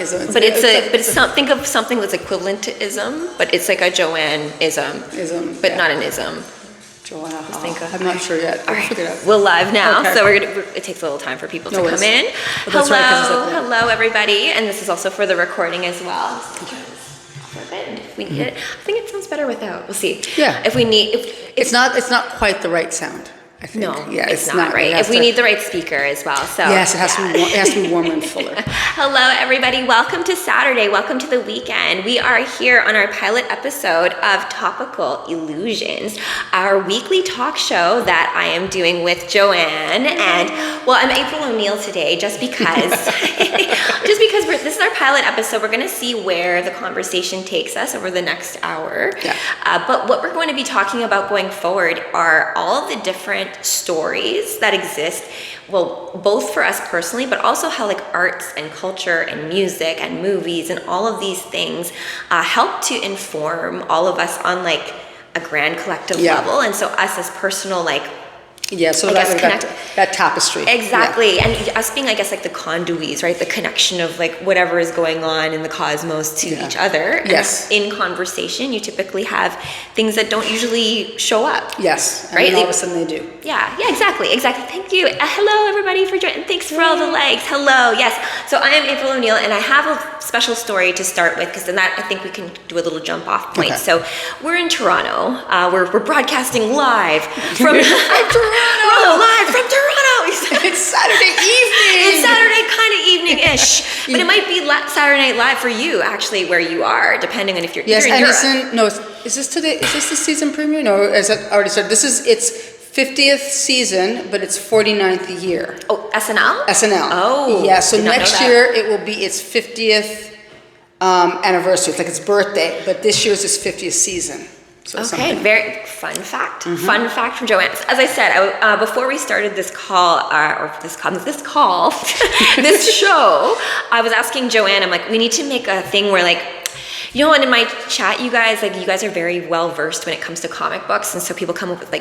But think of something that's equivalent to ism, but it's like a Joanne-ism. But not an ism. Joanna, I'm not sure yet. All right. We're live now, so it takes a little time for people to come in. Hello, everybody, and this is also for the recording as well. If we need it, I think it sounds better without. We'll see. Yeah. If we need, it's not quite the right sound. I think. No, yeah, it's not right. If we need the right speaker as well. So yes, it has to be warmer and fuller. Hello, everybody. Welcome to Saturday. Welcome to the weekend. We are here on our pilot episode of Topical Illusions, our weekly talk show that I am doing with Joanne. And well, I'm April O'Neil today, just because this is our pilot episode. We're going to see where the conversation takes us over the next hour. Yeah. But what we're going to be talking about going forward are all of the different stories that exist, well, both for us personally, but also how like arts and culture and music and movies and all of these things help to inform all of us on like a grand collective level. And so us as personal so that tapestry. Exactly. Yeah. And us being, I guess, like the conduits, right? The connection of like whatever is going on in the cosmos to each other. Yes. And in conversation, you typically have things that don't usually show up. Yes. Right? And all of a sudden they do. Yeah, exactly. Thank you. Hello, everybody, for joining. Thanks for all the likes. Hello. Yes. So I am April O'Neil, and I have a special story to start with, because then that I think we can do a little jump off point. Okay. So we're in Toronto. We're broadcasting live from Toronto. Live from Toronto. It's Saturday evening. It's Saturday kind of evening-ish, but it might be Saturday Night Live for you, actually, where you are, depending on if you're here in Europe. Is this today? Is this the season premiere? No, is it already started? It's 50th season, but it's 49th year. Oh, SNL? SNL. Oh, yeah. So next year it will be its 50th anniversary. It's like its birthday, but this year's its 50th season. So okay, very fun fact. Mm-hmm. Fun fact from Joanne. As I said, before we started this show, I was asking Joanne, I'm like, we need to make a thing where and in my chat, you guys are very well versed when it comes to comic books, and so people come up with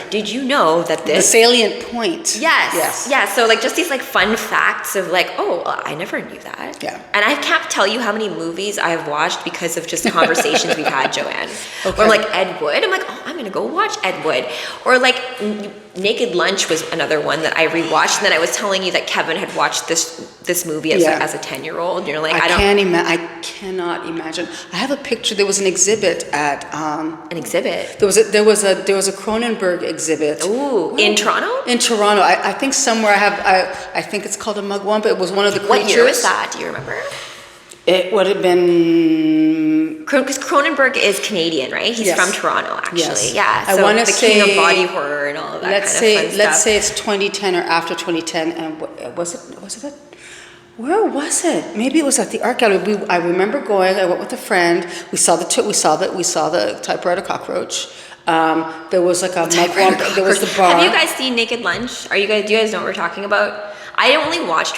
did you know that this... The salient point. Yes. Yeah, so just these fun facts of I never knew that. Yeah. And I can't tell you how many movies I have watched because of just conversations we've had, Joanne. Okay. Or Ed Wood. I'm I'm going to go watch Ed Wood. Or Naked Lunch was another one that I rewatched, and then I was telling you that Kevin had watched this movie as a 10-year-old, and you're like, I cannot imagine. I have a picture. There was an exhibit at an exhibit. There was a Cronenberg exhibit. Ooh, in Toronto? In Toronto, I think somewhere I think it's called a Mugwump. It was one of the creatures. What year was that? Do you remember? It would have been... Because Cronenberg is Canadian, right? He's from Toronto, actually. Yes. Yeah. So I want to say... the king of body horror and all of that Let's say it's 2010 or after 2010. And was it? Where was it? Maybe it was at the art gallery. I remember going. I went with a friend. We saw the typewriter cockroach. There was a mugwump. There was the bar. Have you guys seen Naked Lunch? Do you guys know what we're talking about? I only watched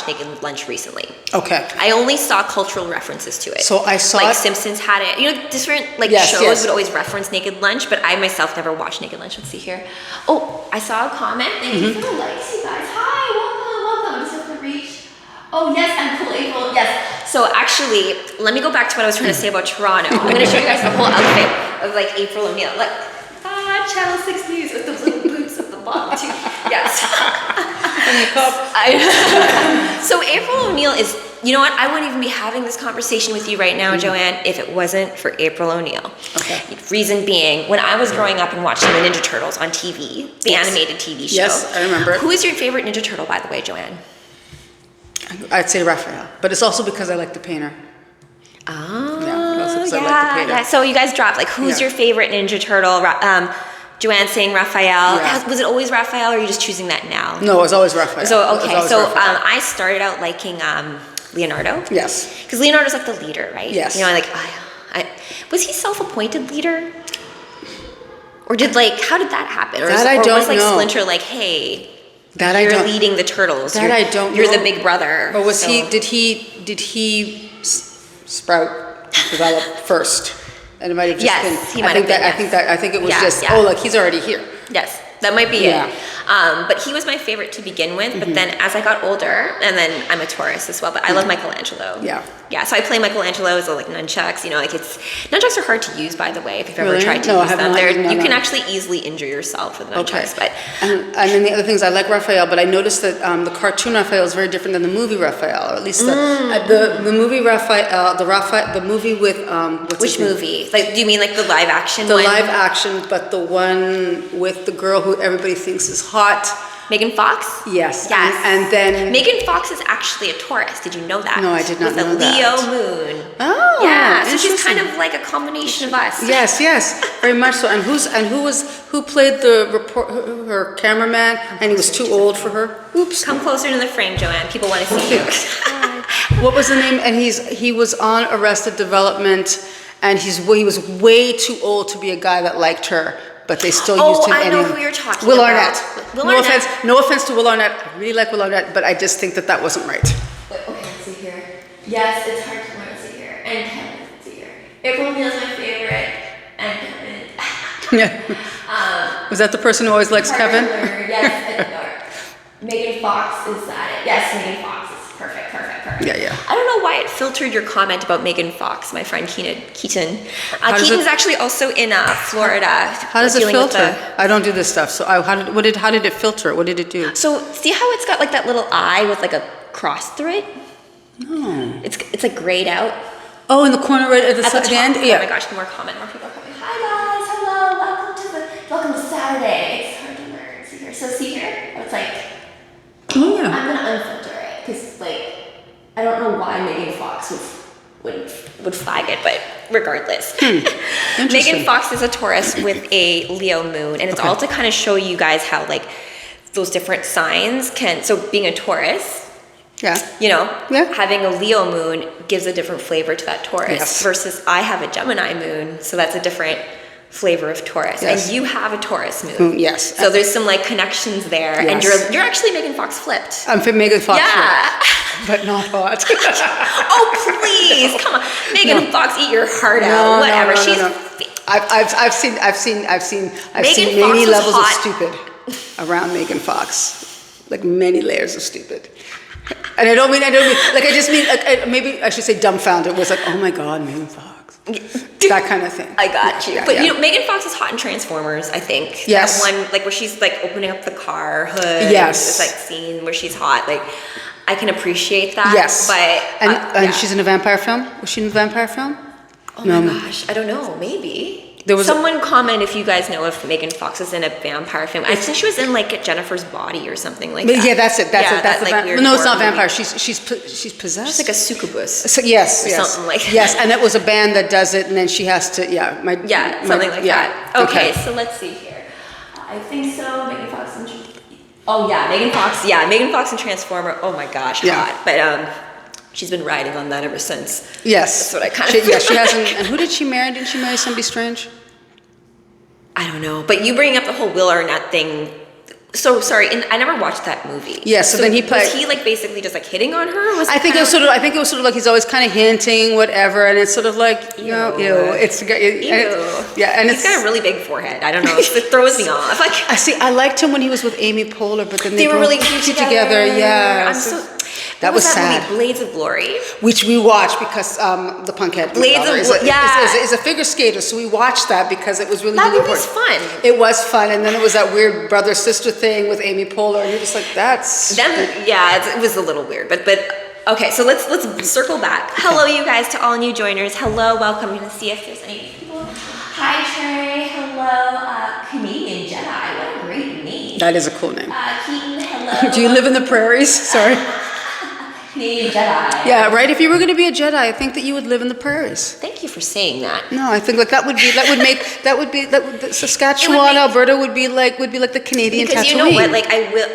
Naked Lunch recently. Okay. I only saw cultural references to it. So I saw Simpsons had it. Different shows would always reference Naked Lunch, but I myself never watched Naked Lunch. Let's see here. Oh, I saw a comment. Thank you for the likes, you guys. Hi, welcome. Just have to reach. Oh yes, I'm cool, April. Yes. So actually, let me go back to what I was trying to say about Toronto. I'm going to show you guys the whole outfit of April O'Neil. Channel 6 News with those little boots at the bottom too. Yes. So April O'Neil is, you know what? I wouldn't even be having this conversation with you right now, Joanne, if it wasn't for April O'Neil. Okay. Reason being, when I was growing up and watching the Ninja Turtles on TV, the animated TV show. Yes, I remember. Who is your favorite Ninja Turtle, by the way, Joanne? I'd say Raphael, but it's also because I like the painter. Oh, yeah. So you guys dropped, who's your favorite Ninja Turtle? Joanne saying Raphael. Yeah. Was it always Raphael, or are you just choosing that now? No, it was always Raphael. So, okay. I started out liking Leonardo. Yes. Because Leonardo's the leader, right? Yes. Was he self-appointed leader? Or how did that happen? Or I don't know. Splinter hey... That you're leading the turtles. I don't know. You're the big brother. Or was he? Did he develop first? And it might have just been. He might have been. I think it was he's already here. Yes. That might be Yeah. it. But he was my favorite to begin with. But then as I got older, and then I'm a Taurus as well, but I love Michelangelo. Yeah. Yeah, so I play Michelangelo as like nunchucks. You know, like nunchucks are hard to use, by the way, if you've ever Really? tried to No, I use have them. not. You No. can actually easily injure yourself with nunchucks. But And then the other things, I like Raphael, but I noticed that the cartoon Raphael is very different than the movie Raphael, or at least the movie Raphael, the movie with what's which his name? movie? Like, do you mean like the live action The one? live action, but the one with the girl who everybody thinks is hot. Megan Fox? Yes. Yes. And then Megan Fox is actually a Taurus. Did you know that? No, I did not know With a that. Leo moon. Oh, Yeah, so she's kind interesting. of like a combination of us. Yes, very much so. And who played her cameraman, and he was too old for her. Oops. Come closer to the frame, Joanne. People want to see you. What was the name? And he was on Arrested Development, and he was way too old to be a guy that liked her. But they still used him. I know who you're talking Will about. Arnett. Will no Arnett. no offense to Will Arnett. I really like Will Arnett, but I just think that wasn't right. Wait, okay, let's see here. Yes, it's hard to learn. Let's see here. And Kevin, let's see here. April O'Neil's my favorite. And Kevin. Yeah. Was that the person who always likes Kevin? Yes, Megan Fox is that it? Yes, Megan Fox is perfect. Yeah. I don't know why it filtered your comment about Megan Fox, my friend Keaton. Keaton's actually also in Florida. How does it filter? I don't do this stuff. So how did it filter? What did it do? So see how it's got like that little eye with like a cross through it? No. It's like grayed out. Oh, in the corner right at the At the top. end? Oh Yeah. my gosh, more people are coming. Hi guys, hello, welcome to Saturday. It's hard to learn. See here. So see here? It's like Oh yeah. I'm gonna unfilter it because like I don't know why Megan Fox would flag it, but regardless. Megan Fox is a Taurus with a Leo moon, and it's all to kind of show you guys how like those different signs can. So being a Taurus, you know, having a Leo moon gives a different flavor to that Taurus versus I have a Gemini moon, so that's a different flavor of Taurus, and you have a Taurus moon. Yes. So there's some like connections there, and you're actually Megan Fox flipped. I'm Megan Fox. Yeah. But not hot. Oh please, come on, Megan Fox, eat your heart out. Whatever. She's. I've seen Megan many Fox levels of hot. stupid around Megan Fox, like many layers of stupid. And I don't mean like I just mean like, maybe I should say dumbfounded. Was like, oh my god, Megan Fox. That kind of thing. I got you. But you know, Megan Fox is hot in Transformers, I think. Yes. That one, like where she's like opening up the car hood. Yes. This like scene where she's hot. Like, I can appreciate that. Yes. But and she's in a vampire film. Was she in a vampire film? Oh my gosh, I don't know. Maybe. There was someone comment if you guys know if Megan Fox is in a vampire film. I think she was in like Jennifer's Body or something like that. Yeah, that's it. That's the like, weird no, it's not horror vampire. movie. She's possessed. She's like a succubus. So, yes, something like that. Yes, and it was a band that does it, and then she has to something like that. Okay, so let's see here. I think so. Megan Fox and Megan Fox and Transformer. Oh my gosh, hot. But she's been riding on that ever since. Yes, that's what I kind of. Yeah, she hasn't. And who did she marry? Didn't she marry somebody strange? I don't know, but you bring up the whole Will Arnett thing. So sorry, and I never watched that movie. Yes, so then he played. Was he like basically just like hitting on her? I think it was sort of like he's always kind of hinting, whatever, and it's sort of like ew. It's and he's got a really big forehead. I don't know, it throws me off. Like I liked him when he was with Amy Poehler, but then they were really cute together. Yeah, I'm so. That was sad. Movie, Blades of Glory, which we watched because the punkhead is a figure skater, so we watched that because it was really that really was fun. It was fun, and then it was that weird brother sister thing with Amy Poehler, and you're just like, that's it was a little weird, but okay, so let's circle back. Hello, you guys, to all new joiners. Hello, welcome. I'm gonna see if there's any people. Hi, Trey. Hello, Canadian Jedi. What a great name. That is a cool name. Keaton. Hello. Do you live in the prairies? Sorry. Canadian Jedi. Yeah, right. If you were going to be a Jedi, I think that you would live in the prairies. Thank you for saying that. No, I think like Saskatchewan, Alberta would be like the Canadian because Tatooine. You know what? Like I will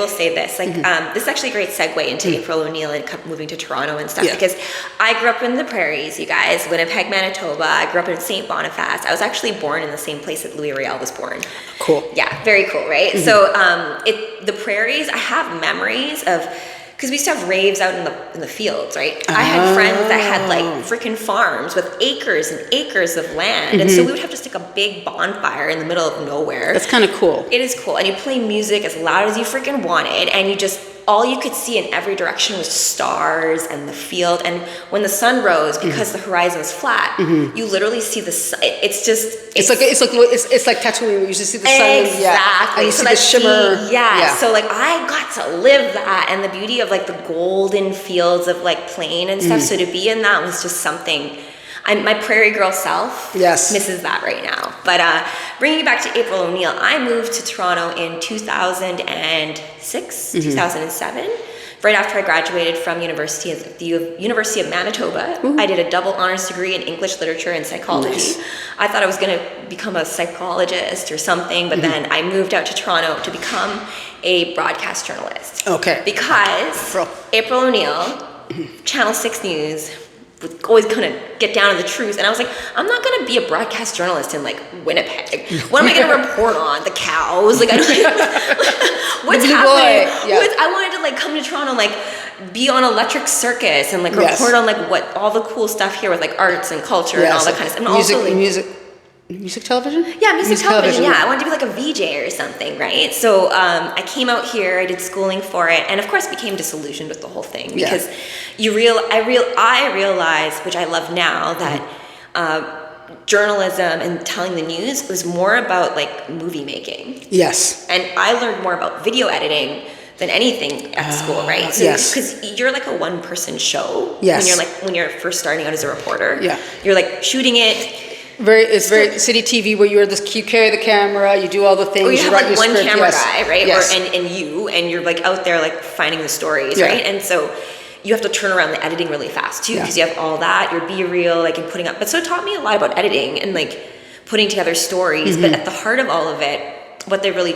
say this. Like this is actually a great segue into April O'Neil and moving to Toronto and stuff because I grew up in the prairies, you guys, Winnipeg, Manitoba. I grew up in St. Boniface. I was actually born in the same place that Louis Riel was born. Cool. Yeah, very cool, right? So the prairies. I have memories of because we used to have raves out in the fields, right? I had friends that had like freaking farms with acres and acres of land, and so we would have just like a big bonfire in the middle of nowhere. That's kind of cool. It is cool, and you play music as loud as you freaking wanted, and you just all you could see in every direction was stars and the field. And when the sun rose, because the horizon is flat, you literally see the sun. It's like Tatooine. We used to see the sun. Exactly. And you see the shimmer. So like I got to live that, and the beauty of like the golden fields of like plain and stuff. So to be in that was just something. My prairie girl self misses that right now. But bringing you back to April O'Neil, I moved to Toronto in 2006, 2007, right after I graduated from the University of Manitoba. I did a double honors degree in English literature and psychology. Nice. I thought I was going to become a psychologist or something, but then I moved out to Toronto to become a broadcast journalist. Okay. Because April O'Neil, Channel 6 News, would always kind of get down to the truth, and I was like, I'm not going to be a broadcast journalist in like Winnipeg. What am I going to report on? The cows? Like, what's happening? I wanted to like come to Toronto, like be on Electric Circus and like report on like what all the cool stuff here with like arts and culture and all that kind of stuff. And Music television? Yeah, music television. Yeah, I wanted to be like a VJ or something, right? So I came out here, I did schooling for it, and of course became disillusioned with the whole thing because I realized, which I love now, that journalism and telling the news was more about like movie making. Yes. And I learned more about video editing than anything at school, right? So, because you're like a one-person show when you're first starting out as a reporter. Yeah. You're like shooting it. It's very city TV where you carry the camera, you do all the things. Or you have like one script, camera guy, right? Yes. And you're like out there like finding the stories, right? And so you have to turn around the editing really fast too, because you have all that, your be-real, like, and putting up. But so it taught me a lot about editing and like putting together stories. But at the heart of all of it, what they really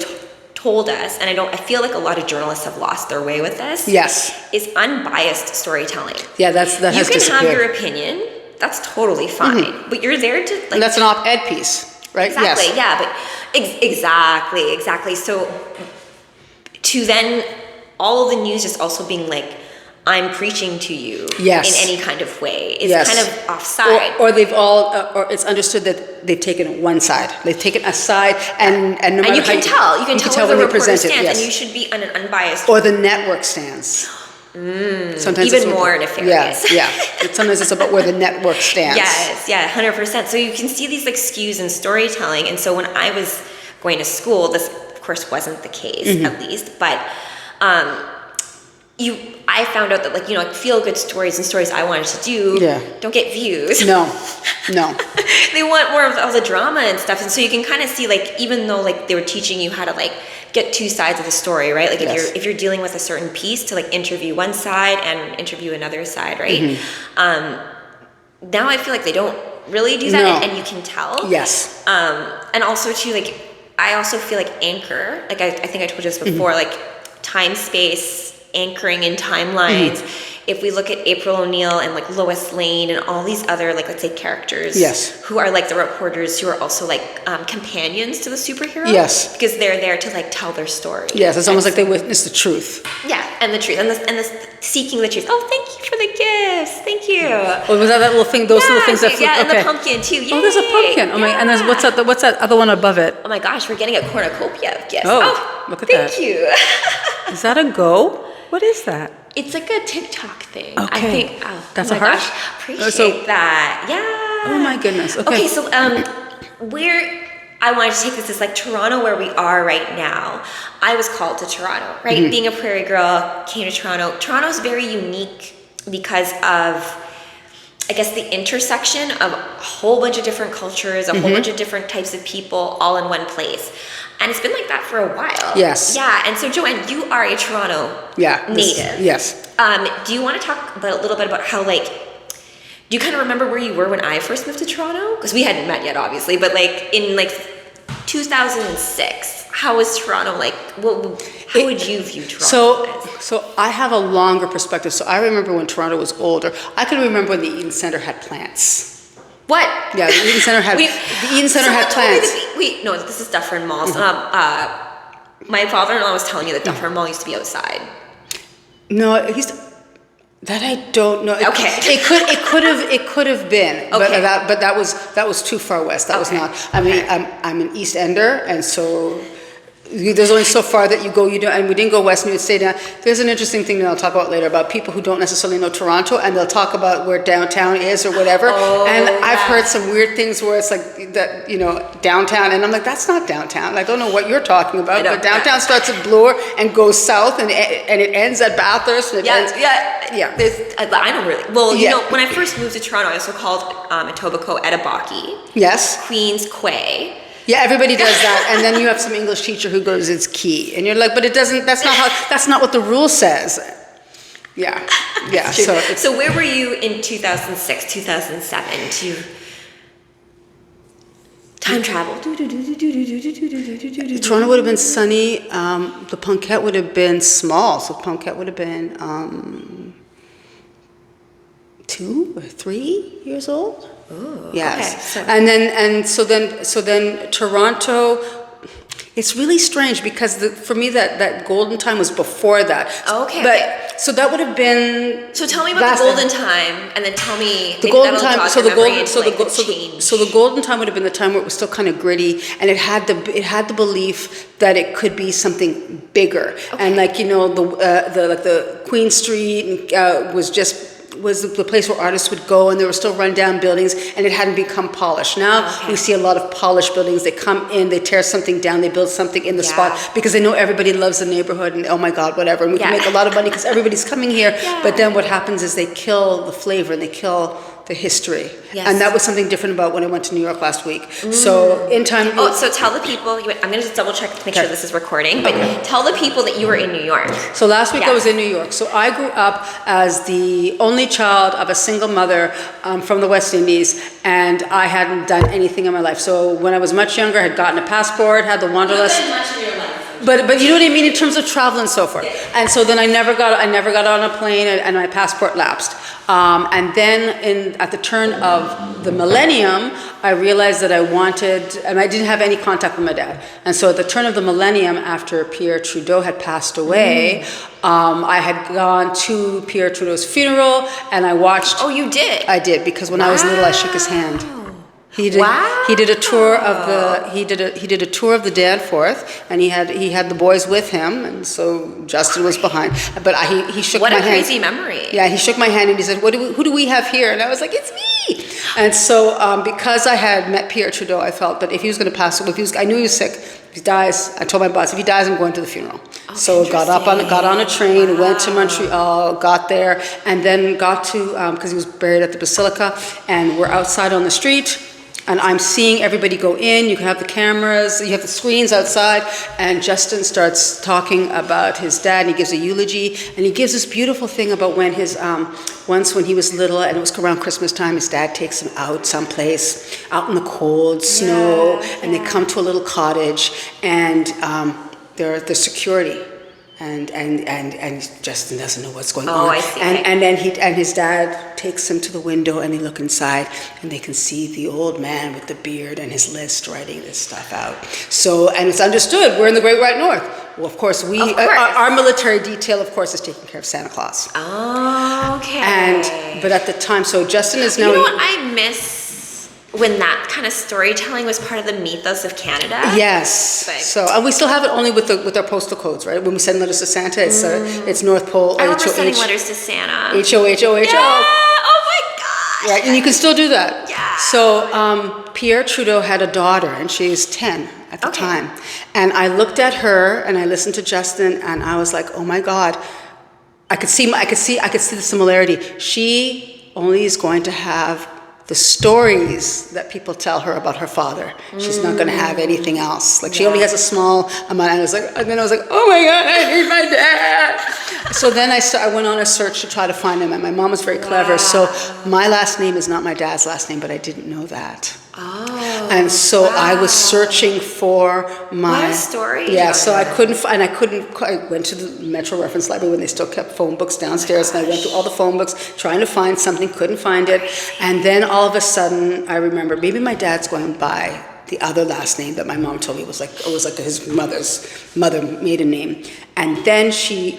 told us, and I feel like a lot of journalists have lost their way with this. Yes. Is unbiased storytelling. Yeah, that has disappeared. You can have your opinion. That's totally fine. But you're there to like. And that's an op-ed piece, right? Exactly. Yes. Yeah, but exactly. So to then all of the news just also being like, I'm preaching to you in any kind of way is kind of offside. Or they've all, or it's understood that they've taken one side. They've taken a side, and no matter you can tell when the they present it. stands, and you should be on an unbiased. Or the network stands. Sometimes even more nefarious. Yeah. Sometimes it's about where the network stands. Yes, 100%. So you can see these like skews in storytelling. And so when I was going to school, this of course wasn't the case, at least, but I found out that like, feel good stories and stories I wanted to do don't get views. No. They want more of all the drama and stuff. And so you can kind of see like, even though like they were teaching you how to like get two sides of the story, right? Like if you're dealing with a certain piece, to like interview one side and interview another side, right? Now I feel like they don't really do that, and you can tell. Yes. And also too, like I also feel like anchor, like I think I told you this before, like time, space, anchoring in timelines. If we look at April O'Neil and like Lois Lane and all these other like, let's say, characters who are like the reporters who are also like companions to the superhero, because they're there to like tell their story. Yes, it's almost like they witness the truth. Yeah, and the truth, and this seeking the truth. Oh, thank you for the gifts. Thank you. Oh, was that little thing? Those little things that flip? And the pumpkin too. Yay. Oh, there's a pumpkin. Oh my! And there's what's that other one above it? Oh my gosh, we're getting a cornucopia of gifts. Oh, look at that. Thank you. Is that a go? What is that? It's like a TikTok thing. Okay. I think. That's oh my a heart? gosh, appreciate that. Yeah. Oh my goodness. Okay. So I wanted to take this as like Toronto, where we are right now. I was called to Toronto, right? Being a prairie girl, came to Toronto. Toronto's very unique because of, I guess, the intersection of a whole bunch of different cultures, a whole bunch of different types of people all in one place. And it's been like that for a while. Yes. Yeah. And so, Joanne, you are a Toronto native. Yes. Do you want to talk a little bit about how, like, do you kind of remember where you were when I first moved to Toronto? Because we hadn't met yet, obviously. But, like, in, like, 2006, how was Toronto, like, how would you view Toronto as? So I have a longer perspective. So I remember when Toronto was older. I can remember when the Eden Centre had plants. What? Yeah, the Eden Centre had plants. No, this is Dufferin Mall. My father-in-law was telling me that Dufferin Mall used to be outside. No, that I don't know. Okay. It could have been, Okay. but that was too far west. That was not. I mean, I'm an East Ender, and so there's only so far that you go. You don't, and we didn't go west. And we would stay down. There's an interesting thing that I'll talk about later about people who don't necessarily know Toronto, and they'll talk about where downtown is or whatever. And I've heard some weird things where it's like that, downtown, and I'm like, that's not downtown. I don't know what you're talking about. But downtown starts at Bloor and goes south, and it ends at Bathurst. And yeah. I don't really. Well, when I first moved to Toronto, I also called Etobicoke Edabaki. Yes. Queens Quay. Yeah, everybody does that, and then you have some English teacher who goes, "It's key," and you're like, "But it doesn't. That's not what the rule says." Yeah. So where were you in 2006, 2007 to time travel? Toronto would have been sunny. The Punkette would have been small, so Punkette would have been 2 or 3 years old. Oh, yes. Okay. So then Toronto. It's really strange because for me that golden time was before that. Okay. So that would have been. So tell me about the golden time, and then tell me the golden time. So the golden time would have been the time where it was still kind of gritty, and it had the belief that it could be something bigger, and the Queen Street was the place where artists would go, and there were still run-down buildings, and it hadn't become polished. Now we see a lot of polished buildings. They come in, they tear something down, they build something in the spot because they know everybody loves the neighborhood, and oh my God, whatever. And we can make a lot of money because everybody's coming here. Yeah. But then what happens is they kill the flavor, and they kill the history. Yes. And that was something different about when I went to New York last week. So in time... so tell the people... I'm going to just double check to make sure this is recording, but tell the people that you were in New York. So last week I was in New York. So I grew up as the only child of a single mother from the West Indies, and I hadn't done anything in my life. So when I was much younger, I had gotten a passport, had the wanderlust... much in your life. But you know what I mean in terms of travel and so forth. And so then I never got on a plane, and my passport lapsed. And then at the turn of the millennium, I realized that I wanted, and I didn't have any contact with my dad. And so at the turn of the millennium, after Pierre Trudeau had passed away, I had gone to Pierre Trudeau's funeral, and I watched. Oh, you did? I did, because when I was little, I shook his hand. He did a tour of the Danforth, and he had the boys with him, and so Justin was behind. But he shook my hand. What a crazy memory! Yeah, he shook my hand and he said, "Who do we have here?" And I was like, "It's me." And so because I had met Pierre Trudeau, I felt that if he was going to pass away, I knew he was sick. If he dies, I told my boss, if he dies, I'm going to the funeral. So got on a train, went to Montreal, got there, and then got to because he was buried at the Basilica, and we're outside on the street. And I'm seeing everybody go in. You can have the cameras, you have the screens outside. And Justin starts talking about his dad, and he gives a eulogy. And he gives this beautiful thing about when once when he was little, and it was around Christmas time, his dad takes him out someplace, out in the cold snow, and they come to a little cottage, and there's security. And Justin doesn't know what's going on. I see. And then his dad takes him to the window, and they look inside, and they can see the old man with the beard and his list writing this stuff out. So, and it's understood, we're in the Great White North. Well, of course, our military detail, of course, is taking care of Santa Claus. Oh, okay. But at the time, so Justin is now... You know what I miss? When that kind of storytelling was part of the mythos of Canada. Yes. So, and we still have it only with our postal codes, right? When we send letters to Santa, it's North Pole. I remember sending letters to Santa. H-O-H-O-H-O. Yeah. Oh my gosh. Right, and you can still do that. Yeah. So Pierre Trudeau had a daughter, and she was 10 at the time. And I looked at her, and I listened to Justin, and I was like, oh my God. I could see the similarity. She only is going to have the stories that people tell her about her father. She's not going to have anything else. Like she only has a small amount. And then I was like, oh my God, I need my dad. So then I went on a search to try to find him, and my mom was very clever. So my last name is not my dad's last name, but I didn't know that. Oh. And so I was searching for my... What a story. Yeah, so I went to the Metro Reference Library when they still kept phone books downstairs, and I went through all the phone books trying to find something, couldn't find it. And then all of a sudden I remember, maybe my dad's going by the other last name that my mom told me was like his mother's maiden name. And then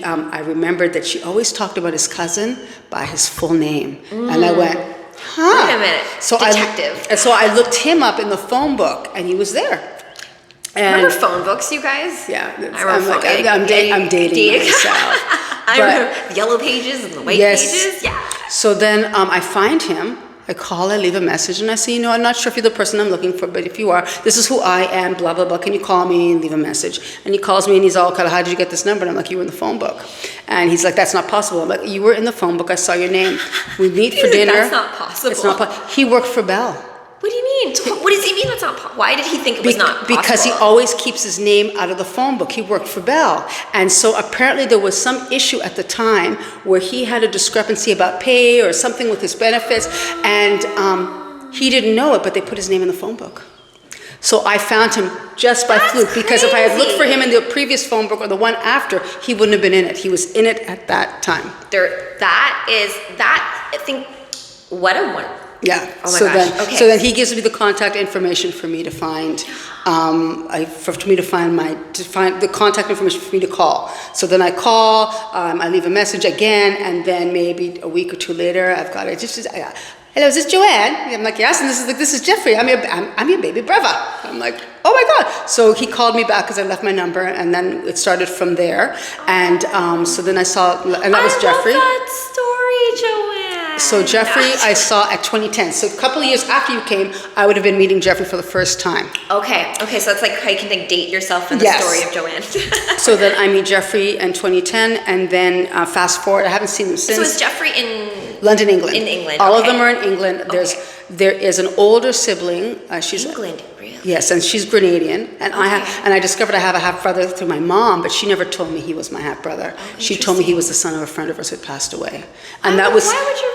I remembered that she always talked about his cousin by his full name. And I went, huh. Wait a minute. So Detective. so I looked him up in the phone book, and he was there. And remember phone books, you guys? Yeah. I'm dating myself. I remember the yellow pages and the white pages. Yeah. So then I find him. I call, I leave a message, and I say, I'm not sure if you're the person I'm looking for, but if you are, this is who I am, blah, blah, blah. Can you call me and leave a message? And he calls me, and he's all kind of, how did you get this number? And I'm like, you were in the phone book. And he's like, that's not possible. I'm like, you were in the phone book. I saw your name. We meet for dinner. That's not possible. It's not possible. He worked for Bell. What do you mean? What does he mean that's not possible? Why did he think it was not possible? Because he always keeps his name out of the phone book. He worked for Bell. And so apparently there was some issue at the time where he had a discrepancy about pay or something with his benefits. And he didn't know it, but they put his name in the phone book. So I found him just by fluke, because if I had looked for him in the previous phone book or the one after, he wouldn't have been in it. He was in it at that time. I think, what a one. Yeah. Oh my gosh. Okay. So then he gives me the contact information for me to find, the contact information for me to call. So then I call, I leave a message again, and then maybe a week or two later, I've got it. Hello, is this Joanne? I'm like, yes. And this is Jeffrey. I'm your baby brother. I'm like, oh my God. So he called me back because I left my number, and then it started from there. And so then I saw, and that was Jeffrey. I love that story, Joanne. So Jeffrey, I saw at 2010. So a couple of years after you came, I would have been meeting Jeffrey for the first time. Okay. So it's like how you can date yourself in the story of Joanne. So then I meet Jeffrey in 2010, and then fast forward, I haven't seen him since. So is Jeffrey in London, England? In England. All of them are in England. There is an older sibling. She's England, really? Yes, and she's Grenadian, and I discovered I have a half brother through my mom, but she never told me he was my half brother. She told me he was the son of a friend of hers who had passed away, and that was. Why would you?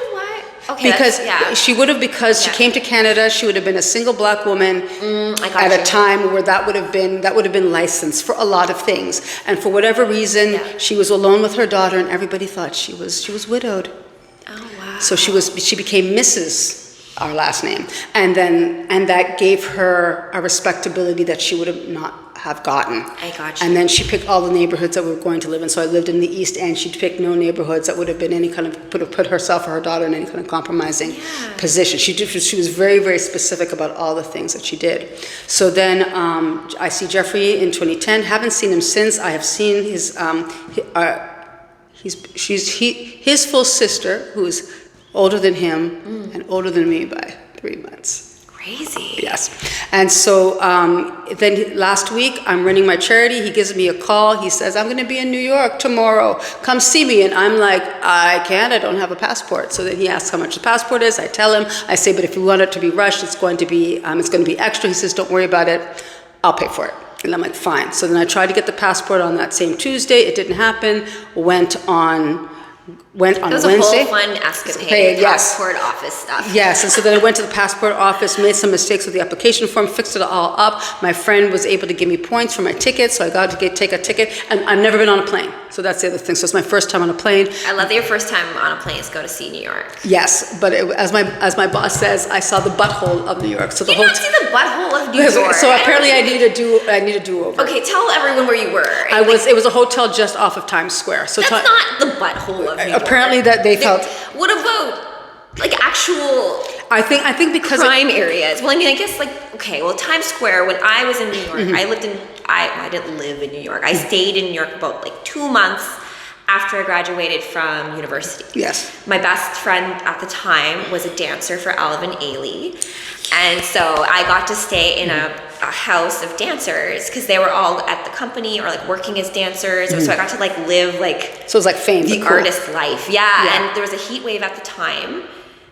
Okay, because she would have, she came to Canada, she would have been a single black woman at a time where that would have been licensed for a lot of things, and for whatever reason, she was alone with her daughter, and everybody thought she was widowed. Oh wow! So she became Mrs. our last name, and that gave her a respectability that she would have not have gotten. I got you. And then she picked all the neighborhoods that we were going to live in. So I lived in the East End. She picked no neighborhoods that would have been any kind of put herself or her daughter in any kind of compromising position. She was very, very specific about all the things that she did. So then I see Jeffrey in 2010. Haven't seen him since. I have seen his full sister, who is older than him and older than me by 3 months. Crazy. Yes. And so then last week, I'm running my charity. He gives me a call. He says, I'm going to be in New York tomorrow. Come see me. And I'm like, I can't. I don't have a passport. So then he asks how much the passport is. I tell him. I say, but if you want it to be rushed, it's going to be extra. He says, don't worry about it. I'll pay for it. And I'm like, fine. So then I tried to get the passport on that same Tuesday. It didn't happen. Went on Wednesday. It was a whole fun escapade, passport office stuff. Yes, and so then I went to the passport office, made some mistakes with the application form, fixed it all up. My friend was able to give me points for my ticket, so I got to take a ticket. And I've never been on a plane, so that's the other thing. So it's my first time on a plane. I love that your first time on a plane is go to see New York. Yes, but as my boss says, I saw the butthole of New York. So you didn't see the butthole of New York. So apparently I need to do over. Okay, tell everyone where you were. It was a hotel just off of Times Square. So that's not the butthole of New York. Apparently that they felt. What about like actual? I think because crime areas. Well, I mean, I guess Times Square. When I was in New York, I didn't live in New York. I stayed in New York about 2 months after I graduated from university. Yes. My best friend at the time was a dancer for Alvin Ailey, and so I got to stay in a house of dancers because they were all at the company or working as dancers. So I got to live so it was fame, the artist life. Yeah. And there was a heat wave at the time,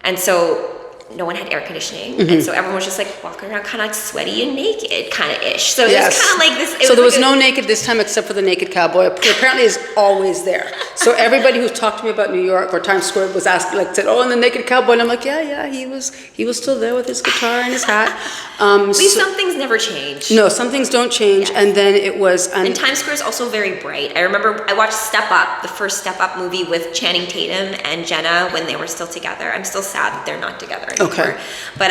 and so no one had air conditioning, and so everyone was just walking around kind of sweaty and naked kind of ish. So it was kind of this. So there was no naked this time except for the naked cowboy, who apparently is always there. So everybody who talked to me about New York or Times Square was asked, said, oh, and the naked cowboy, and I'm like, yeah, he was still there with his guitar and his hat. Some things never change. No, some things don't change. Yes. And then it was... and Times Square is also very bright. I remember I watched Step Up, the first Step Up movie with Channing Tatum and Jenna when they were still together. I'm still sad that they're not together anymore. anymore. But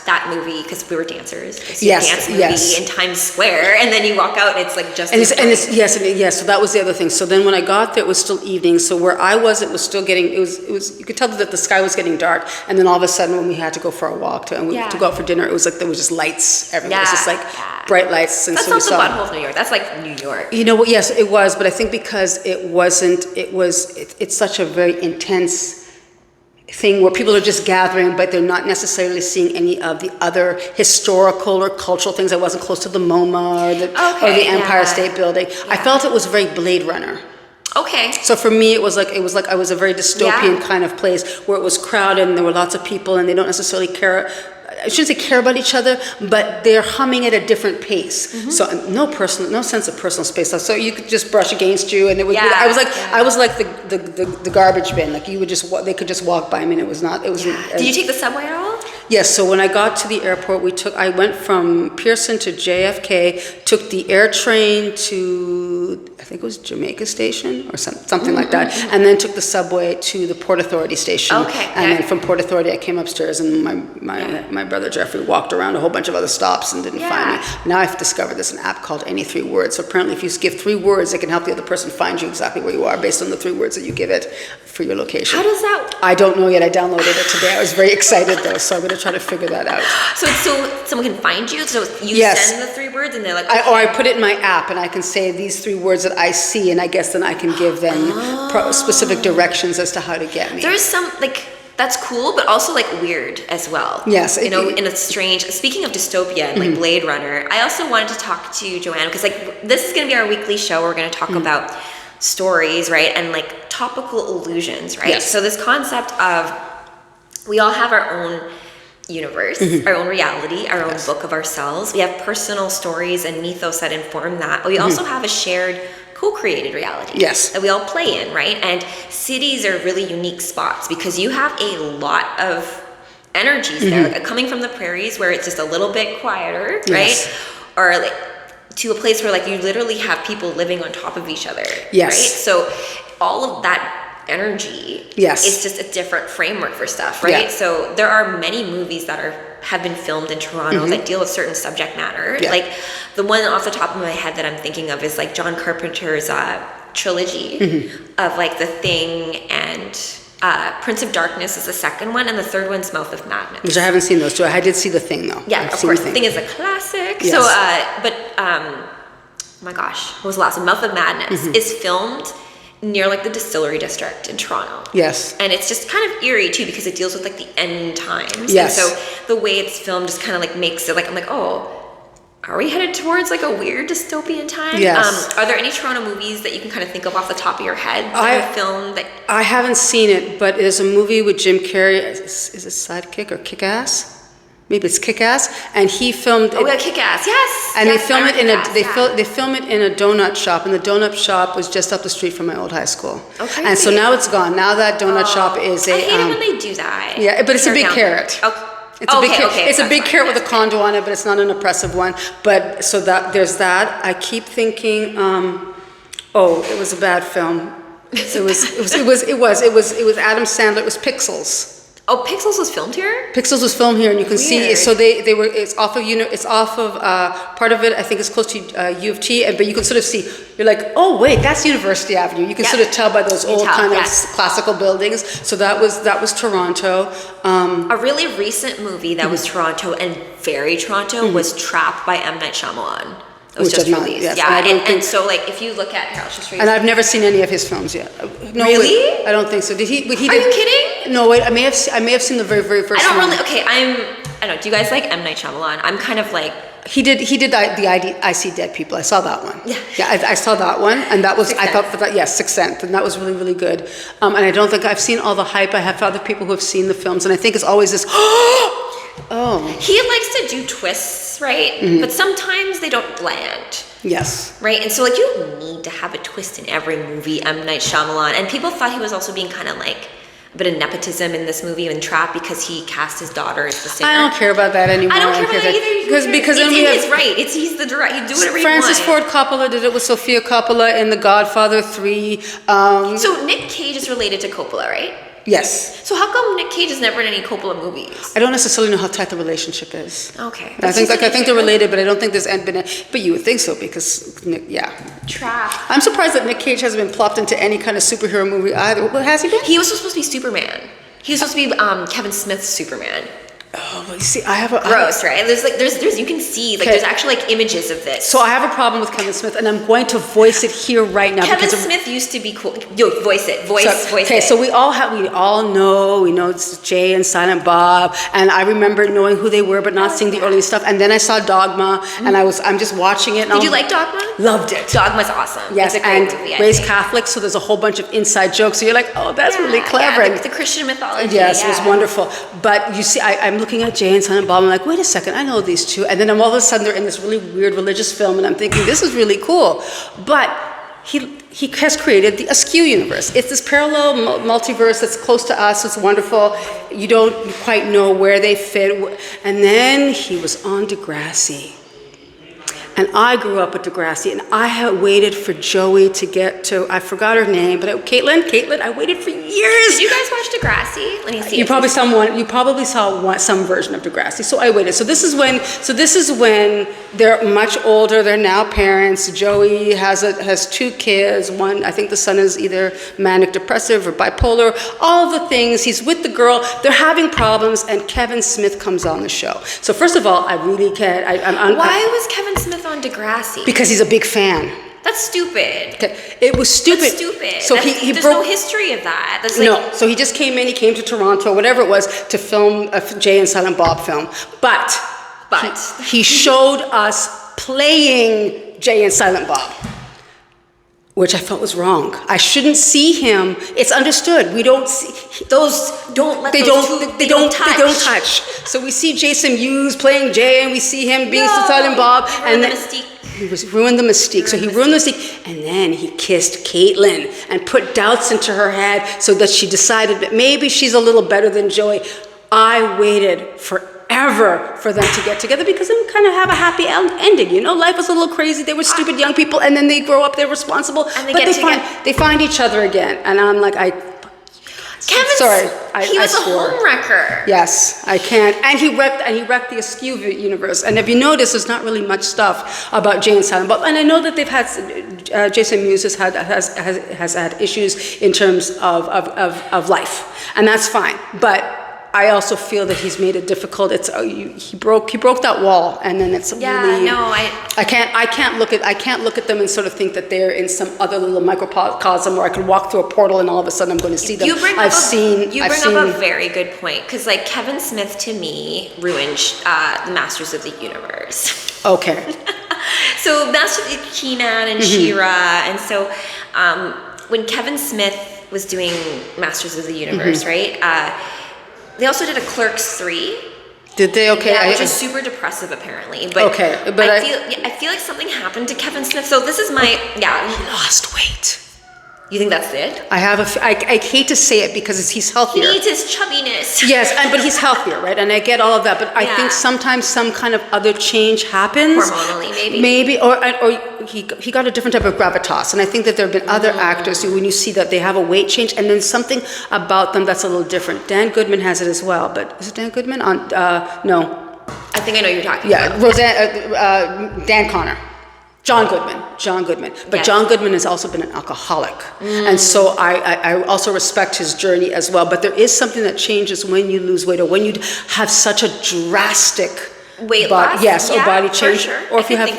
that movie, because we were dancers, it's a Yes, dance movie yes. in Times Square, and then you walk out and it's like just Yes. So that was the other thing. So then when I got there, it was still evening. So where I was, it was still getting. It was. You could tell that the sky was getting dark. And then all of a sudden, when we had to go for a walk to go out for dinner, it was like there was just lights everywhere. It was just like bright lights. And that's so not the butthole of New York. That's like New York. You know what? Yes, it was. But I think because it wasn't. It's such a very intense thing where people are just gathering, but they're not necessarily seeing any of the other historical or cultural things. I wasn't close to the MoMA or the Empire State Building. I felt it was very Blade Runner. Okay. So for me, it was like I was a very dystopian kind of place where it was crowded and there were lots of people and they don't necessarily care. I shouldn't say care about each other, but they're humming at a different pace. Mm-hmm. So no sense of personal space. So you could just brush against you, and it was. I was like the garbage bin. Like they could just walk by me, and it was not. It was. Did you take the subway at all? Yes. So when I got to the airport, I went from Pearson to JFK, took the air train to I think it was Jamaica Station or something like that, and then took the subway to the Port Authority station. Okay. And then from Port Authority, I came upstairs, and my brother Jeffrey walked around a whole bunch of other stops and didn't find me. Now I've discovered there's an app called Any 3 Words. So apparently if you give 3 words, it can help the other person find you exactly where you are based on the 3 words that you give it for your location. How does that? I don't know yet. I downloaded it today. I was very excited though, so I'm going to try to figure that out. So someone can find you? So you send the 3 words and they're like, okay. Or I put it in my app and I can say these 3 words that I see, and I guess then I can give them specific directions as to how to get me. There's some, that's cool, but also weird as well. Yes. In a strange, speaking of dystopia and Blade Runner, I also wanted to talk to Joanne because this is going to be our weekly show. We're going to talk about stories, right? And topical illusions, right? Yes. So this concept of we all have our own universe, our own reality, our own book of ourselves. We have personal stories and mythos that inform that, but we also have a shared co-created reality that we all play in, right? And cities are really unique spots because you have a lot of energies there, coming from the prairies where it's just a little bit quieter, right? Or to a place where you literally have people living on top of each other, right? So all of that energy is just a different framework for stuff, right? Yeah. So there are many movies that have been filmed in Toronto that deal with certain subject matter. Yeah. The one off the top of my head that I'm thinking of is John Carpenter's trilogy of The Thing and Prince of Darkness is the second one, and the third one's Mouth of Madness. Which I haven't seen those two. I did see The Thing though. Yeah, of course. The Thing is a classic. Yes. So, oh my gosh, what was the last one? Mouth of Madness is filmed near the distillery district in Toronto. Yes. And it's just kind of eerie too because it deals with the end times. Yes. And so the way it's filmed just kind of makes it I'm oh, are we headed towards a weird dystopian time? Yes. Are there any Toronto movies that you can kind of think of off the top of your head that are filmed that? I haven't seen it, but there's a movie with Jim Carrey. Is it Sidekick or Kick-Ass? Maybe it's Kick-Ass, and he filmed. Oh, yeah, Kick-Ass, yes. And yes, they film it they film it in a donut shop, and the donut shop was just up the street from my old high school. Okay. And so now it's gone. Now that donut shop is a. I hate it when they do that. Yeah, but it's a big carrot. Okay. It's a big carrot with a condo on it, but it's not an oppressive one. But so that there's that. I keep thinking, it was a bad film. It was Adam Sandler. It was Pixels. Oh, Pixels was filmed here? Pixels was filmed here, and you can see. So it's off of part of it. I think it's close to U of T, but you can sort of see. You're like, oh wait, that's University Avenue. You can sort of tell by those old kind of classical buildings. So that was Toronto. A really recent movie that was Toronto and very Toronto was Trapped by M. Night Shyamalan. It was just released. Yes. Yeah, and so if you look at I'll just read. And I've never seen any of his films yet. No, really? Wait, I don't think so. Did he? Are you kidding? No, wait. I may have seen the very, very first. I don't one. really. Okay, I don't know. Do you guys like M. Night Shyamalan? I'm kind of He did the I See Dead People. I saw that one. Yeah. I saw that one, and that was I thought for that. Yes, Sixth Sense, and that was really, really good. And I don't think I've seen all the hype. I have other people who have seen the films, and I think it's always this. Oh. He likes to do twists, right? But sometimes they don't land. Yes. Right? And so you don't need to have a twist in every movie, M. Night Shyamalan. And people thought he was also being kind of a bit of nepotism in this movie in Trap because he cast his daughter as the singer. I don't care about that anymore. I don't care about that either. Because it's right. He's the director. You do whatever you want. Francis Ford Coppola did it with Sofia Coppola in The Godfather 3. So Nick Cage is related to Coppola, right? Yes. So how come Nick Cage is never in any Coppola movies? I don't necessarily know how tight the relationship is. Okay. I think they're related, but I don't think there's been. But you would think so because Nick, yeah. Trash. I'm surprised that Nick Cage hasn't been plopped into any kind of superhero movie either. Well, has he been? He was supposed to be Superman. He was supposed to be Kevin Smith's Superman. Oh, but you see, I have a gross, right? There's you can see there's actually like images of this. So I have a problem with Kevin Smith, and I'm going to voice it here right now. Kevin Smith used to be cool. Yo, voice it, voice it. Okay, so we all know it's Jay and Silent Bob, and I remember knowing who they were, but not seeing the early stuff. And then I saw Dogma, and I'm just watching it. Did you like Dogma? Loved it. Dogma's awesome. Yes, it's a great movie. Raised Catholic, so there's a whole bunch of inside jokes. So you're like, oh, that's really clever. Yeah, the Christian mythology. Yes, it was wonderful. But you see, I'm looking at Jay and Silent Bob. I'm like, wait a second, I know these two. And then all of a sudden they're in this really weird religious film, and I'm thinking, this is really cool. But he has created the Askew universe. It's this parallel multiverse that's close to us. It's wonderful. You don't quite know where they fit. And then he was on Degrassi. And I grew up with Degrassi, and I had waited for Joey to get to, I forgot her name, but Caitlin, I waited for years. Did you guys watch Degrassi? Let me see. You probably saw some version of Degrassi. So I waited. So this is when they're much older. They're now parents. Joey has two kids. One, I think the son is either manic depressive or bipolar. All the things. He's with the girl. They're having problems, and Kevin Smith comes on the show. So first of all, I really can't. Why was Kevin Smith on Degrassi? Because he's a big fan. That's stupid. Okay. It was stupid. That's stupid. So there's no history of that. That's no. So he just came to Toronto, whatever it was, to film a Jay and Silent Bob film. But he showed us playing Jay and Silent Bob, which I felt was wrong. I shouldn't see him. It's understood. We don't see those. They don't touch. So we see Jason Mewes playing Jay, and we see him being Silent Bob, and then he ruined the mystique. So he ruined the mystique, and then he kissed Caitlin and put doubts into her head, so that she decided that maybe she's a little better than Joey. I waited forever for them to get together because they kind of have a happy ending. You know, life was a little crazy. They were stupid young people, and then they grow up. They're responsible, and they find each other again. And I'm like, he was a home wrecker. Yes, I can't. And he wrecked the Askew universe. And if you notice, there's not really much stuff about Jay and Silent Bob. And I know that they've had Jason Mewes has had issues in terms of life, and that's fine. But I also feel that he's made it difficult. He broke that wall, and then it's really. I can't look at them and sort of think that they're in some other little microcosm where I could walk through a portal and all of a sudden I'm going to see them. You bring up a very good point, because like Kevin Smith to me ruined the Masters of the Universe. Okay. So Masters of He-Man and She-Ra, and so when Kevin Smith was doing Masters of the Universe, right? They also did a Clerks 3. Did they? Okay. Yeah, which is super depressive apparently. But I feel like something happened to Kevin Smith. So this is my He lost weight. You think that's it? I hate to say it because he's healthier. He needs his chubbiness. Yes, but he's healthier, right? And I get all of that, but I think sometimes some kind of other change happens. Hormonally, maybe. Maybe, or he got a different type of gravitas. And I think that there have been other actors who, when you see that they have a weight change, and then something about them that's a little different. Dan Goodman has it as well, but is it Dan Goodman? No. I think I know who you're talking about. Yeah, Dan Connor. John Goodman. But yes. John Goodman has also been an alcoholic. And so I also respect his journey as well. But there is something that changes when you lose weight, or when you have such a drastic weight loss? Yes, or body change. For sure. Or if you have,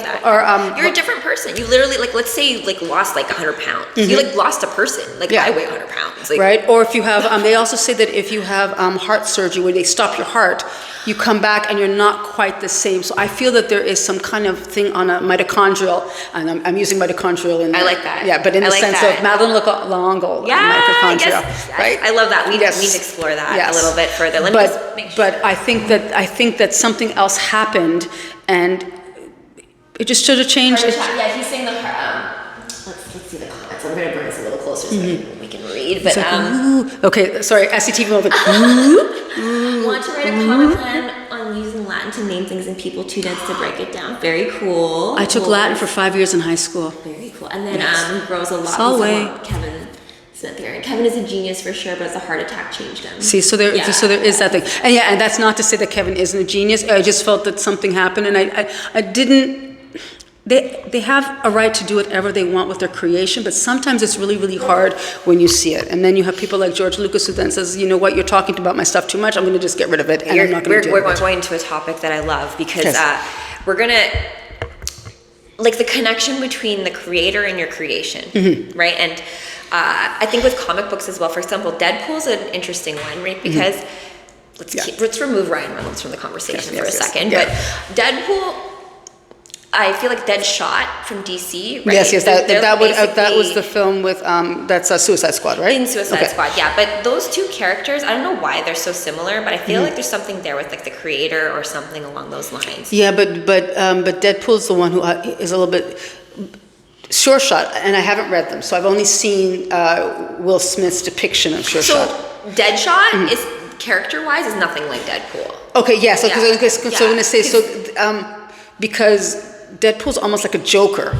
you're a different person. You literally, let's say you lost 100 pounds. You lost a person. I weigh 100 pounds. Right. Or if you have, they also say that if you have heart surgery where they stop your heart, you come back and you're not quite the same. So I feel that there is some kind of thing on a mitochondrial, and I'm using mitochondrial in. I like that. Yeah, but in the sense of Madeline Longo mitochondria, right? I love that. We need to explore that a little bit further. Let me just make sure. But I think that something else happened, and it just should have changed. Yeah, he's saying let's see the comments. I'm going to bring this a little closer so we can read. But okay, sorry, SCTV moment. Want to write a comment plan on using Latin to name things and people, too dense to break it down. Very cool. I took Latin for 5 years in high school. Very cool. And then he grows a lot. Kevin Cynthia, and Kevin is a genius for sure, but it's a heart attack changed him. See, so there is that thing, and that's not to say that Kevin isn't a genius. I just felt that something happened, and I didn't. They have a right to do whatever they want with their creation, but sometimes it's really, really hard when you see it. And then you have people like George Lucas who then says, you know what, you're talking about my stuff too much, I'm going to just get rid of it, and I'm not going to do it. We're going into a topic that I love, because we're going to, like, the connection between the creator and your creation, right? And I think with comic books as well, for example, Deadpool's an interesting one, right? Because let's remove Ryan Reynolds from the conversation for a second, but Deadpool, I feel like Deadshot from DC, right? Yes, that was the film with that's Suicide Squad, right? In Suicide Squad, yeah. But those two characters, I don't know why they're so similar, but I feel like there's something there with like the creator or something along those lines. Yeah, but Deadpool's the one who is a little bit Sure Shot, and I haven't read them, so I've only seen Will Smith's depiction of Sure Shot. So Deadshot is character-wise is nothing like Deadpool. Okay, yeah. So I'm going to say because Deadpool's almost like a Joker.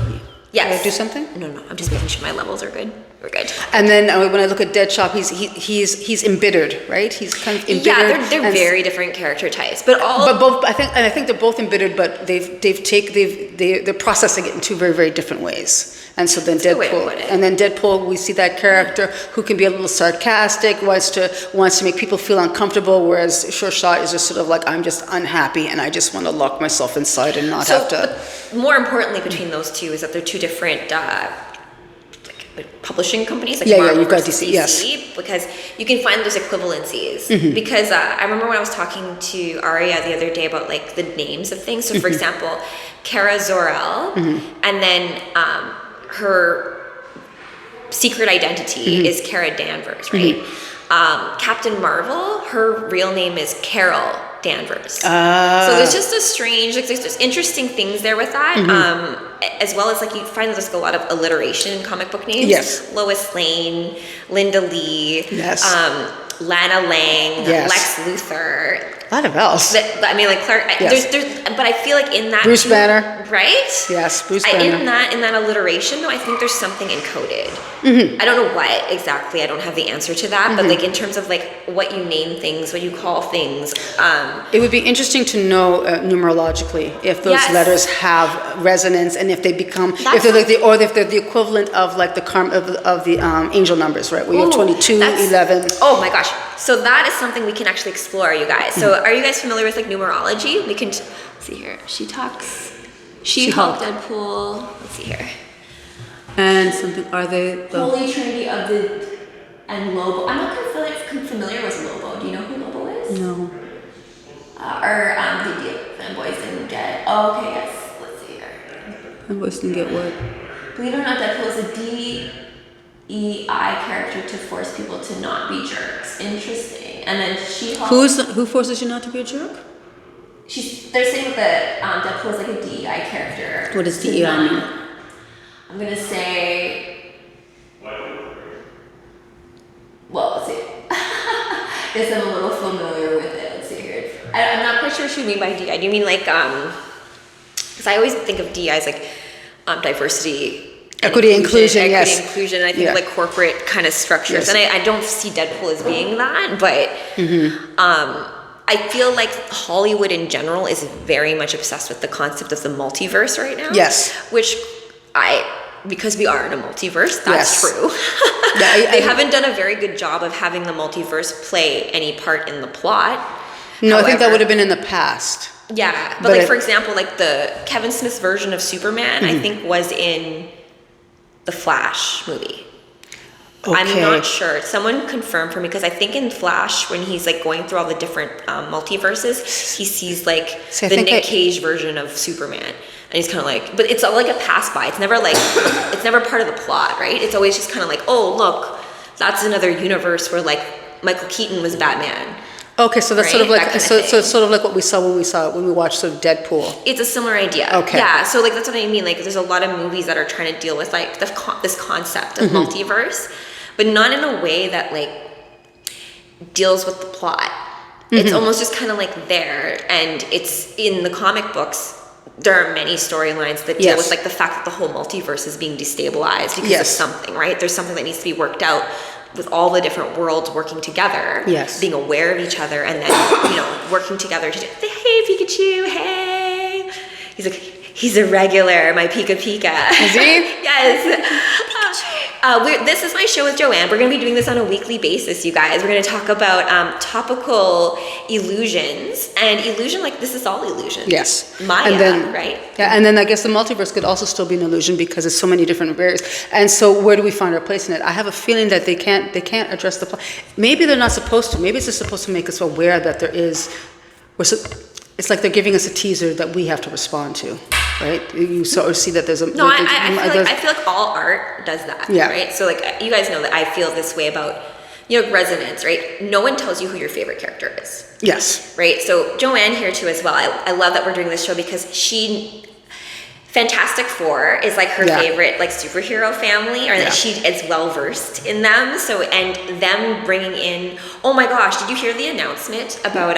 Yes. Did I do something? No. I'm just making sure my levels are good. We're good. And then when I look at Deadshot, he's embittered, right? He's kind of embittered. Yeah, they're very different character types, but both. I think they're both embittered, but they're processing it in two very, very different ways. And so then Deadpool, we see that character who can be a little sarcastic, wants to make people feel uncomfortable, whereas Sure Shot is just sort of like, I'm just unhappy and I just want to lock myself inside and not have to. But more importantly, between those two is that they're two different publishing companies. Like Marvel you've got versus DC, yes. Because you can find those equivalencies. Because I remember when I was talking to Aria the other day about like the names of things. So for example, Kara Zor-El, and then her secret identity is Kara Danvers, right? Captain Marvel, her real name is Carol Danvers. So there's just a strange, like there's interesting things there with that. As well as like you find there's like a lot of alliteration in comic book names. Yes. Lois Lane, Linda Lee, yes. Lana Lang, yes. Lex Luthor. A lot of else. I mean, like Clark. Yes. But I feel like in that Bruce Banner, right? Yes, Bruce Banner. In that alliteration, though, I think there's something encoded. I don't know what exactly. I don't have the answer to that. But like in terms of like what you name things, what you call things, it would be interesting to know numerologically if those letters have resonance and if they become if they're the equivalent of like the angel numbers, right? Where you have 22, 11. Oh my gosh! So that is something we can actually explore, you guys. So are you guys familiar with like numerology? We can see here. She-Hulk, Deadpool. Let's see here. And something. Are they the Holy Trinity and Lobo? I'm not familiar with Lobo. Do you know who Lobo is? No. Or the fanboys didn't get. Oh, okay, yes. Let's see here. Fanboys didn't get what? Believe it or not, Deadpool is a DEI character to force people to not be jerks. Interesting. And then She-Hulk. Who forces you not to be a jerk? They're saying that Deadpool is like a DEI character. What does DEI mean? I'm gonna say. Well, let's see. Guess I'm a little familiar with it. Let's see here. I'm not quite sure what you mean by DEI. Do you mean like because I always think of DEI as like diversity. Equity, inclusion, equity, yes. inclusion. I think like corporate kind of structures, and I don't see Deadpool as being that, but I feel like Hollywood in general is very much obsessed with the concept of the multiverse right now. Yes, which because we are in a multiverse, that's true. They haven't done a very good job of having the multiverse play any part in the plot. No, however, I think that would have been in the past. Yeah, but like for example, like the Kevin Smith's version of Superman, I think was in the Flash movie. Okay. I'm not sure. Someone confirm for me, because I think in Flash, when he's like going through all the different multiverses, he sees like Nick Cage version of Superman, and he's kind of like, but it's all like a pass by. It's never like it's never part of the plot, right? It's always just kind of like, oh look, that's another universe where like Michael Keaton was Batman. Okay, so that's sort of like so it's sort of like what we saw when we watched sort of Deadpool. It's a similar idea. Okay. Yeah, so like that's what I mean. Like there's a lot of movies that are trying to deal with like this concept of multiverse, but not in a way that like deals with the plot. It's almost just kind of like there, and it's in the comic books. There are many storylines that deal with like the fact that the whole multiverse is being destabilized because of something, right? There's something that needs to be worked out with all the different worlds working together, Yes. being aware of each other, and then working together to do, hey Pikachu, hey. He's like, he's a regular, my Pika Pika. Is he? Yes. This is my show with Joanne. We're going to be doing this on a weekly basis, you guys. We're going to talk about topical illusions. And illusion, like, this is all illusion. Yes. Maya, and then, right? Yeah, and then I guess the multiverse could also still be an illusion because there's so many different variants. And so where do we find our place in it? I have a feeling that they can't address the maybe they're not supposed to. Maybe it's just supposed to make us aware that there is. It's like they're giving us a teaser that we have to respond to, right? You sort of see that there's a... No, I feel like all art does that, right? So like, you guys know that I feel this way about, resonance, right? No one tells you who your favorite character is. Yes. Right? So Joanne here too as well. I love that we're doing this show because Fantastic Four is like her favorite like superhero family, or that she is well versed in them. So, and them bringing in, oh my gosh, did you hear the announcement about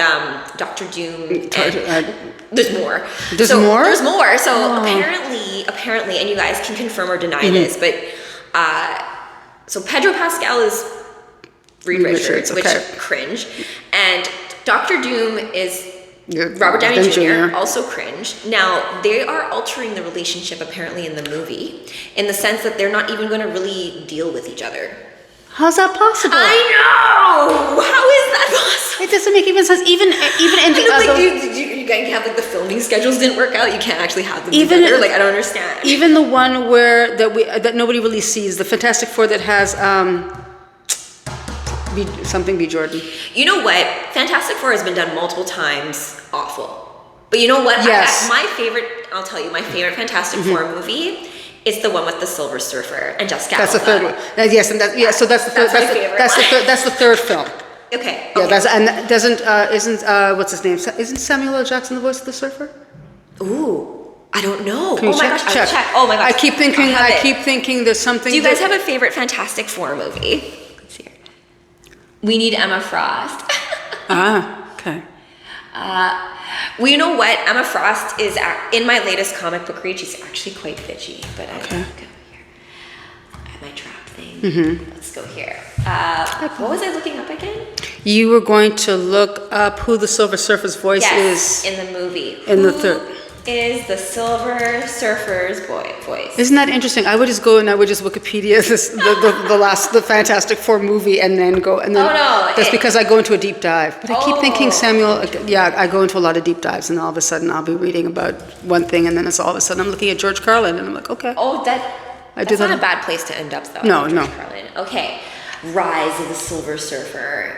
Dr. Doom? There's more. There's more. There's more. So apparently, and you guys can confirm or deny this, but so Pedro Pascal is Reed Richards, which cringe, and Dr. Doom is Robert Downey Jr., also cringe. Now, they are altering the relationship apparently in the movie, in the sense that they're not even going to really deal with each other. How's that possible? I know! How is that possible? It doesn't make even sense. Even in the other... Like, you guys have, like, the filming schedules didn't work out. You can't actually have them together. Like, I don't understand. Even the one where, that nobody really sees, the Fantastic Four that has... B. Jordan. You know what? Fantastic Four has been done multiple times awful. But you know what? Yes. I'll tell you, my favorite Fantastic Four movie is the one with the Silver Surfer and Jessica Alba. That's the third one. Yes, and so that's the third. That's the third film. Okay. Yeah, isn't what's his name? Isn't Samuel L. Jackson the voice of the Surfer? Ooh, I don't know. Can you check? Check. Oh my gosh. I keep thinking there's something. Do you guys have a favorite Fantastic Four movie? We need Emma Frost. Okay. Well, you know what? Emma Frost is in my latest comic book read. She's actually quite bitchy, but I go here. I have my trap thing. Let's go here. What was I looking up again? You were going to look up who the Silver Surfer's voice is in the movie. The third. Is the Silver Surfer's voice? Isn't that interesting? I would just go and I would just Wikipedia the Fantastic Four movie and then go and then. That's because I go into a deep dive. But I keep thinking Samuel. Yeah, I go into a lot of deep dives and all of a sudden I'll be reading about one thing and then it's all of a sudden I'm looking at George Carlin and I'm like, okay. That's not a bad place to end up though. No. Carlin. Okay, Rise of the Silver Surfer.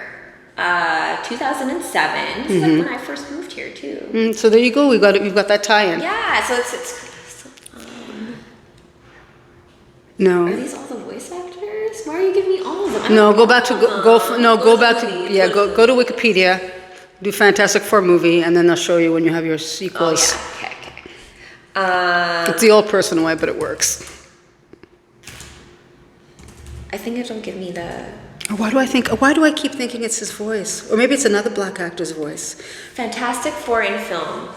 2007. This is like when I first moved here too. So there you go. We've got that tie-in. Yeah. So it's no. Are these all the voice actors? Why are you giving me all of them? No, go back to go to Wikipedia, do Fantastic Four movie, and then they'll show you when you have your sequels. Oh, yeah. Okay. It's the old person way, but it works. I think it don't give me the. Why do I keep thinking it's his voice? Or maybe it's another black actor's voice. Fantastic Four in film.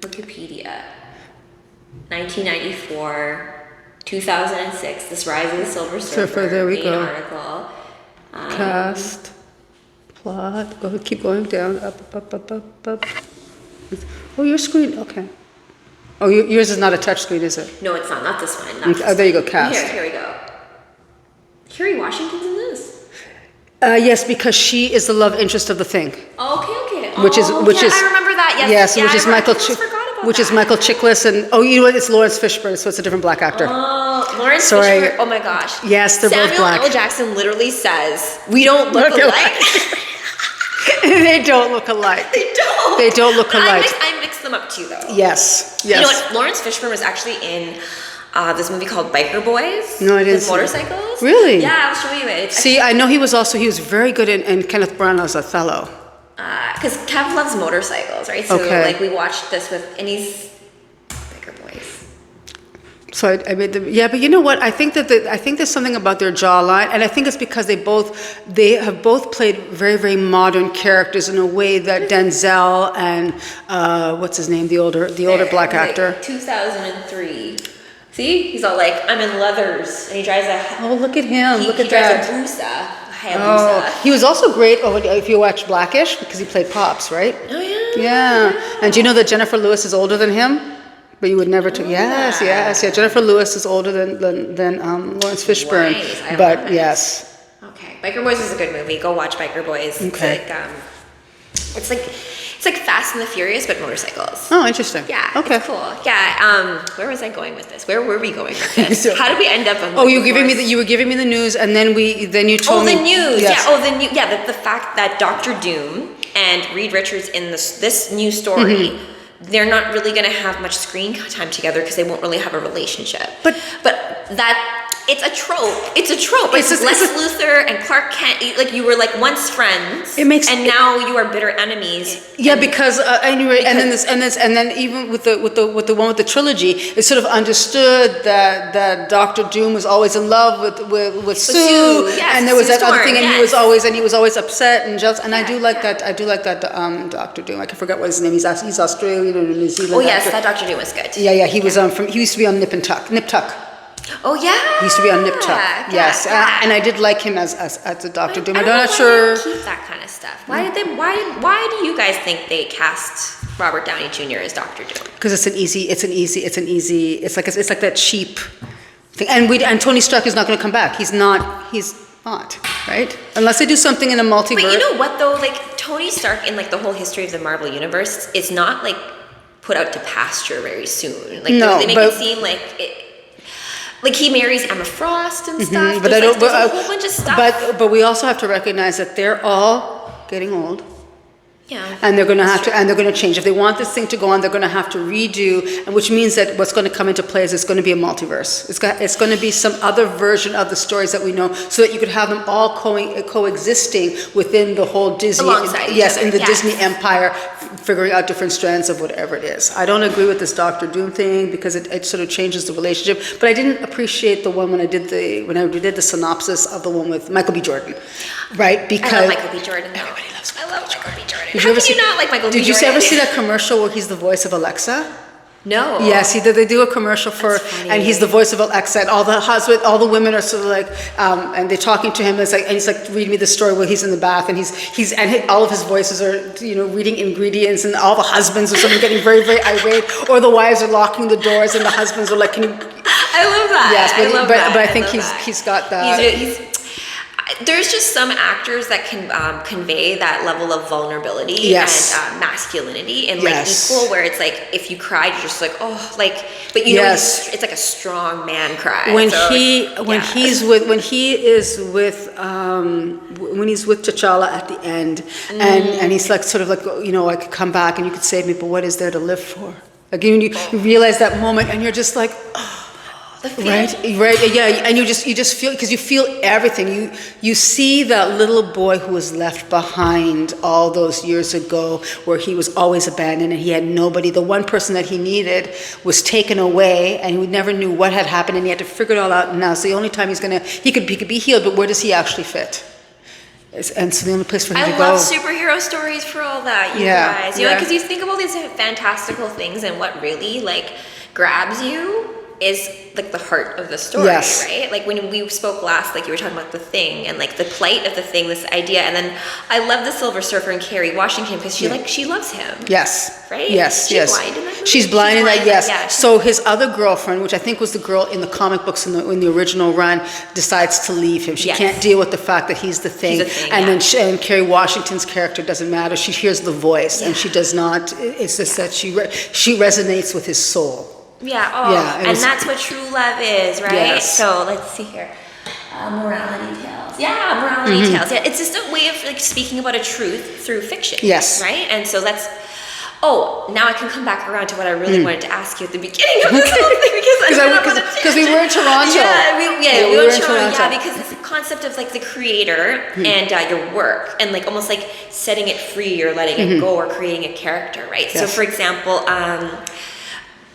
Wikipedia. 1994, 2006, This Rise of the Silver Surfer. There we go. Article. Cast. Plot. Keep going down. Up. Oh, your screen. Okay. Oh, yours is not a touch screen, is it? No, it's not. Not this one. There you go. Cast. Here we go. Kerry Washington's in this? Yes, because she is the love interest of the Thing. Okay. Which is I remember that. Yes. Which is Michael. Is Michael Chiklis and you know what? It's Lawrence Fishburne, so it's a different black actor. Oh, Lawrence Fishburne. Oh my gosh. Yes, they're both black. Samuel L. Jackson literally says, "We don't look alike." They don't look alike. They don't look alike. I mix them up too, though. Yes. You know what? Lawrence Fishburne was actually in this movie called Biker Boys. No, it is. With motorcycles. Really? Yeah, I'll show you it. I know he was very good in Kenneth Branagh's Othello. Because Kev loves motorcycles, right? So like we watched this and he's Biker Boys. So but you know what? I think there's something about their jawline, and I think it's because they have both played very, very modern characters in a way that Denzel and what's his name, the older black actor. 2003. See? He's all like, I'm in leathers. And he drives a... Oh, look at him. Look he at drives that. a Busa. Oh, he was also great if you watch Blackish, because he played Pops, right? Oh, yeah. Yeah. And do you know that Jennifer Lewis is older than him? But you would never... Yes. Yeah. Jennifer Lewis is older than Lawrence Fishburne. Right. But yes. Okay. Biker Boys is a good movie. Go watch Biker Boys. Okay. It's like Fast and the Furious, but motorcycles. Oh, interesting. Yeah, okay. It's cool. Yeah. Where was I going with this? Where were we going with this? How did we end up on? Oh, you were giving me the news, and then you told me. Oh, the news. Yes. Yeah. Oh, the news. Yeah. The fact that Doctor Doom and Reed Richards in this new story, they're not really going to have much screen time together because they won't really have a relationship. But that. It's a trope. It's Lex Luthor and Clark Kent. Like you were like once friends, and now you are bitter enemies. Yeah, because anyway, and then even with the one with the trilogy, it's sort of understood that Doctor Doom was always in love with Sue, yes, and there was Sue that other Storm, thing, and yes. he was always upset and jealous. And I do like that Doctor Doom. I can forget what his name is. He's Australian or New Zealand. Oh yes, that Doctor Doom was good. Yeah. He was he used to be on Nip Tuck. Oh yeah. He used to be on Nip Tuck. Yes, and I did like him as a Doctor Doom. I'm not sure. Keep that kind of stuff. Why do you guys think they cast Robert Downey Jr. as Doctor Doom? Because it's like that cheap thing. And Tony Stark is not going to come back. He's not, right? Unless they do something in a multiverse. But you know what though? Like Tony Stark in like the whole history of the Marvel universe is not like put out to pasture very soon. Like they make it seem like it. Like he marries Emma Frost and stuff. There's a whole bunch of stuff. But we also have to recognize that they're all getting old. Yeah. And they're going to change. If they want this thing to go on, they're going to have to redo, and which means that what's going to come into play is it's going to be a multiverse. It's going to be some other version of the stories that we know, so that you could have them all coexisting within the whole Disney. Alongside each other, Disney empire, figuring out different strands of whatever it is. I don't agree with this Doctor Doom thing because it sort of changes the relationship. But I didn't appreciate the one when I did the synopsis of the one with Michael B. Jordan, right? Because I love Michael B. Jordan. Everybody loves Michael B. Jordan. How can you not like Michael B. Jordan? Did you ever see that commercial where he's the voice of Alexa? No. Yes, they do a commercial and he's the voice of Alexa, and all the women are sort of like, and they're talking to him, and he's like, read me the story while he's in the bath, and all of his voices are, reading ingredients, and all the husbands are sort of getting very, very irate, or the wives are locking the doors, and the husbands are like, can you? I love that. Yes, but I think he's got that. There's just some actors that can convey that level of vulnerability and masculinity in like equal, where it's like if you cried, you're just like, oh, like, but it's like a strong man cry. When he's with T'Challa at the end, and he's like sort of like, I could come back and you could save me, but what is there to live for? Like you realize that moment, and you're just like, oh. Right, yeah, and you just feel, because you feel everything. You see that little boy who was left behind all those years ago, where he was always abandoned and he had nobody. The one person that he needed was taken away, and he never knew what had happened, and he had to figure it all out. And now it's the only time he could be healed, but where does he actually fit? And so the only place for him to go. I love superhero stories for all that, you guys. Because you think of all these fantastical things, and what really like grabs you is like the heart of the story, right? Like when we spoke last, like you were talking about the Thing and like the plight of the Thing, this idea, and then I love the Silver Surfer and Kerry Washington because she loves him. Yes. Right? Yes. She's blind in that movie? She's blind in that. Yes. Yeah. So his other girlfriend, which I think was the girl in the comic books in the original run, decides to leave him. She can't deal with the fact that he's the Thing, and then Kerry Washington's character doesn't matter. She hears the voice, and she does not. It's just that she resonates with his soul. And that's what true love is, right? Yes. So let's see here. Morality tales. Yeah, morality tales. Yeah, it's just a way of like speaking about a truth through fiction. Yes. Right? And so that's. Oh, now I can come back around to what I really wanted to ask you at the beginning of this whole thing because we were in Toronto. We were in Toronto. Yeah, because it's the concept of like the creator and your work, and like almost like setting it free or letting it go, or creating a character, right? Yes. So for example,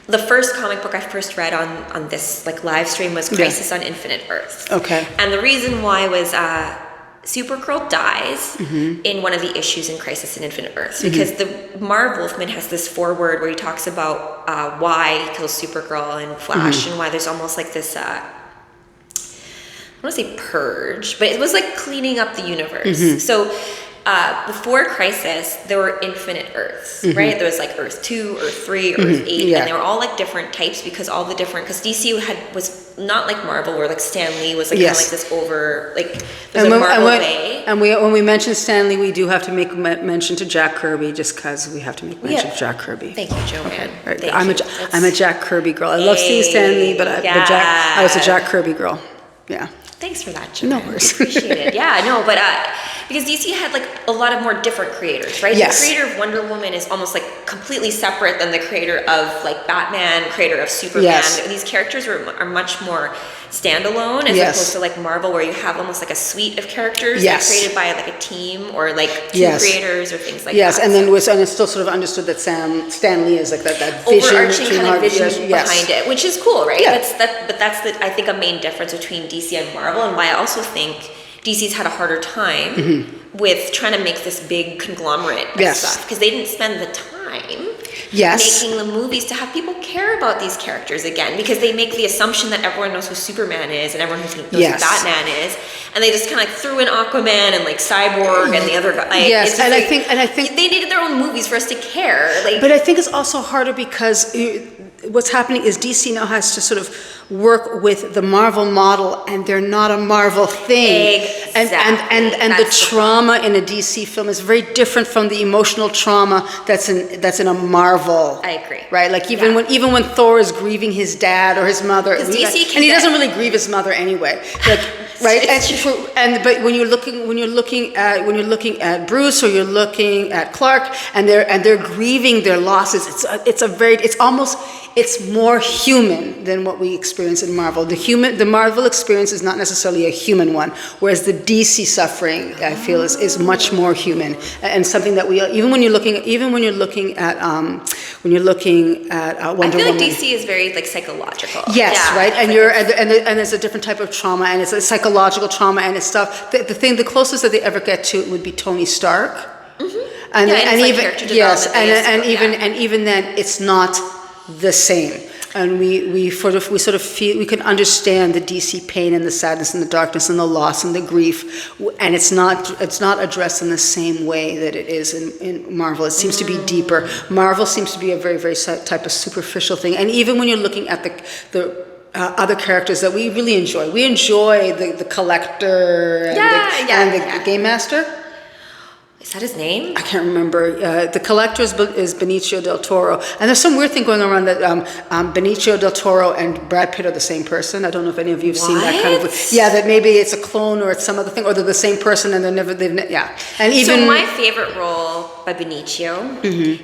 the first comic book I first read on this like live stream was Crisis on Infinite Earths. Okay. And the reason why was Supergirl dies in one of the issues in Crisis on Infinite Earths because the Marv Wolfman has this foreword where he talks about why he kills Supergirl and Flash and why there's almost like this I don't want to say purge, but it was like cleaning up the universe. So before Crisis, there were infinite Earths, right? There was like Earth 2, Earth 3, Earth 8, and they were all like different types because all the different, because DC was not like Marvel, where like Stan Lee was like kind of like this over, like there's a Marvel way. And when we mention Stan Lee, we do have to make mention to Jack Kirby, just because we have to make mention of Jack Kirby. Thank you, Joanne. Okay. Right. I'm a Jack Kirby girl. I love seeing Stan Lee, but I was a Jack Kirby girl. Yeah. Thanks for that, Joanne. No worries. Appreciate it. Yeah, no, but because DC had like a lot of more different creators, right? Yes. The creator of Wonder Woman is almost like completely separate than the creator of like Batman, creator of Superman. Yes. These characters are much more standalone as opposed to like Marvel, where you have almost like a suite of characters created by like a team or like two creators or things like that. Yes, and then and it's still sort of understood that Stan Lee is like that vision, overarching kind of vision behind it, which is cool, right? Yeah. That's I think a main difference between DC and Marvel, and why I also think DC's had a harder time with trying to make this big conglomerate of stuff, because they didn't spend the time making the movies to have people care about these characters again, because they make the assumption that everyone knows who Superman is and everyone knows who Batman is, and they just kind of like threw in Aquaman and like Cyborg and the other guy. Like, and I think they needed their own movies for us to care. Like, but I think it's also harder because what's happening is DC now has to sort of work with the Marvel model, and they're not a Marvel thing. Exactly. And the trauma in a DC film is very different from the emotional trauma that's in a Marvel. I agree. Right? Like even when Thor is grieving his dad or his mother, and he doesn't really grieve his mother anyway. Like, right? But when you're looking at Bruce, or you're looking at Clark, and they're grieving their losses, it's more human than what we experience in Marvel. The Marvel experience is not necessarily a human one, whereas the DC suffering, I feel, is much more human, and something that we even when you're looking at Wonder Woman. I feel like DC is very like psychological. Yes, right, and there's a different type of trauma, and it's a psychological trauma, and it's stuff. The closest that they ever get to it would be Tony Stark, and even then, it's not the same. And we sort of feel, we can understand the DC pain and the sadness and the darkness and the loss and the grief, and it's not addressed in the same way that it is in Marvel. It seems to be deeper. Marvel seems to be a very, very type of superficial thing. And even when you're looking at the other characters that we really enjoy, the Collector and the Game Master. Is that his name? I can't remember. The Collector is Benicio del Toro. And there's some weird thing going around that Benicio del Toro and Brad Pitt are the same person. I don't know if any of you have seen that kind of... Yeah, that maybe it's a clone or it's some other thing, or they're the same person and And even... So my favorite role by Benicio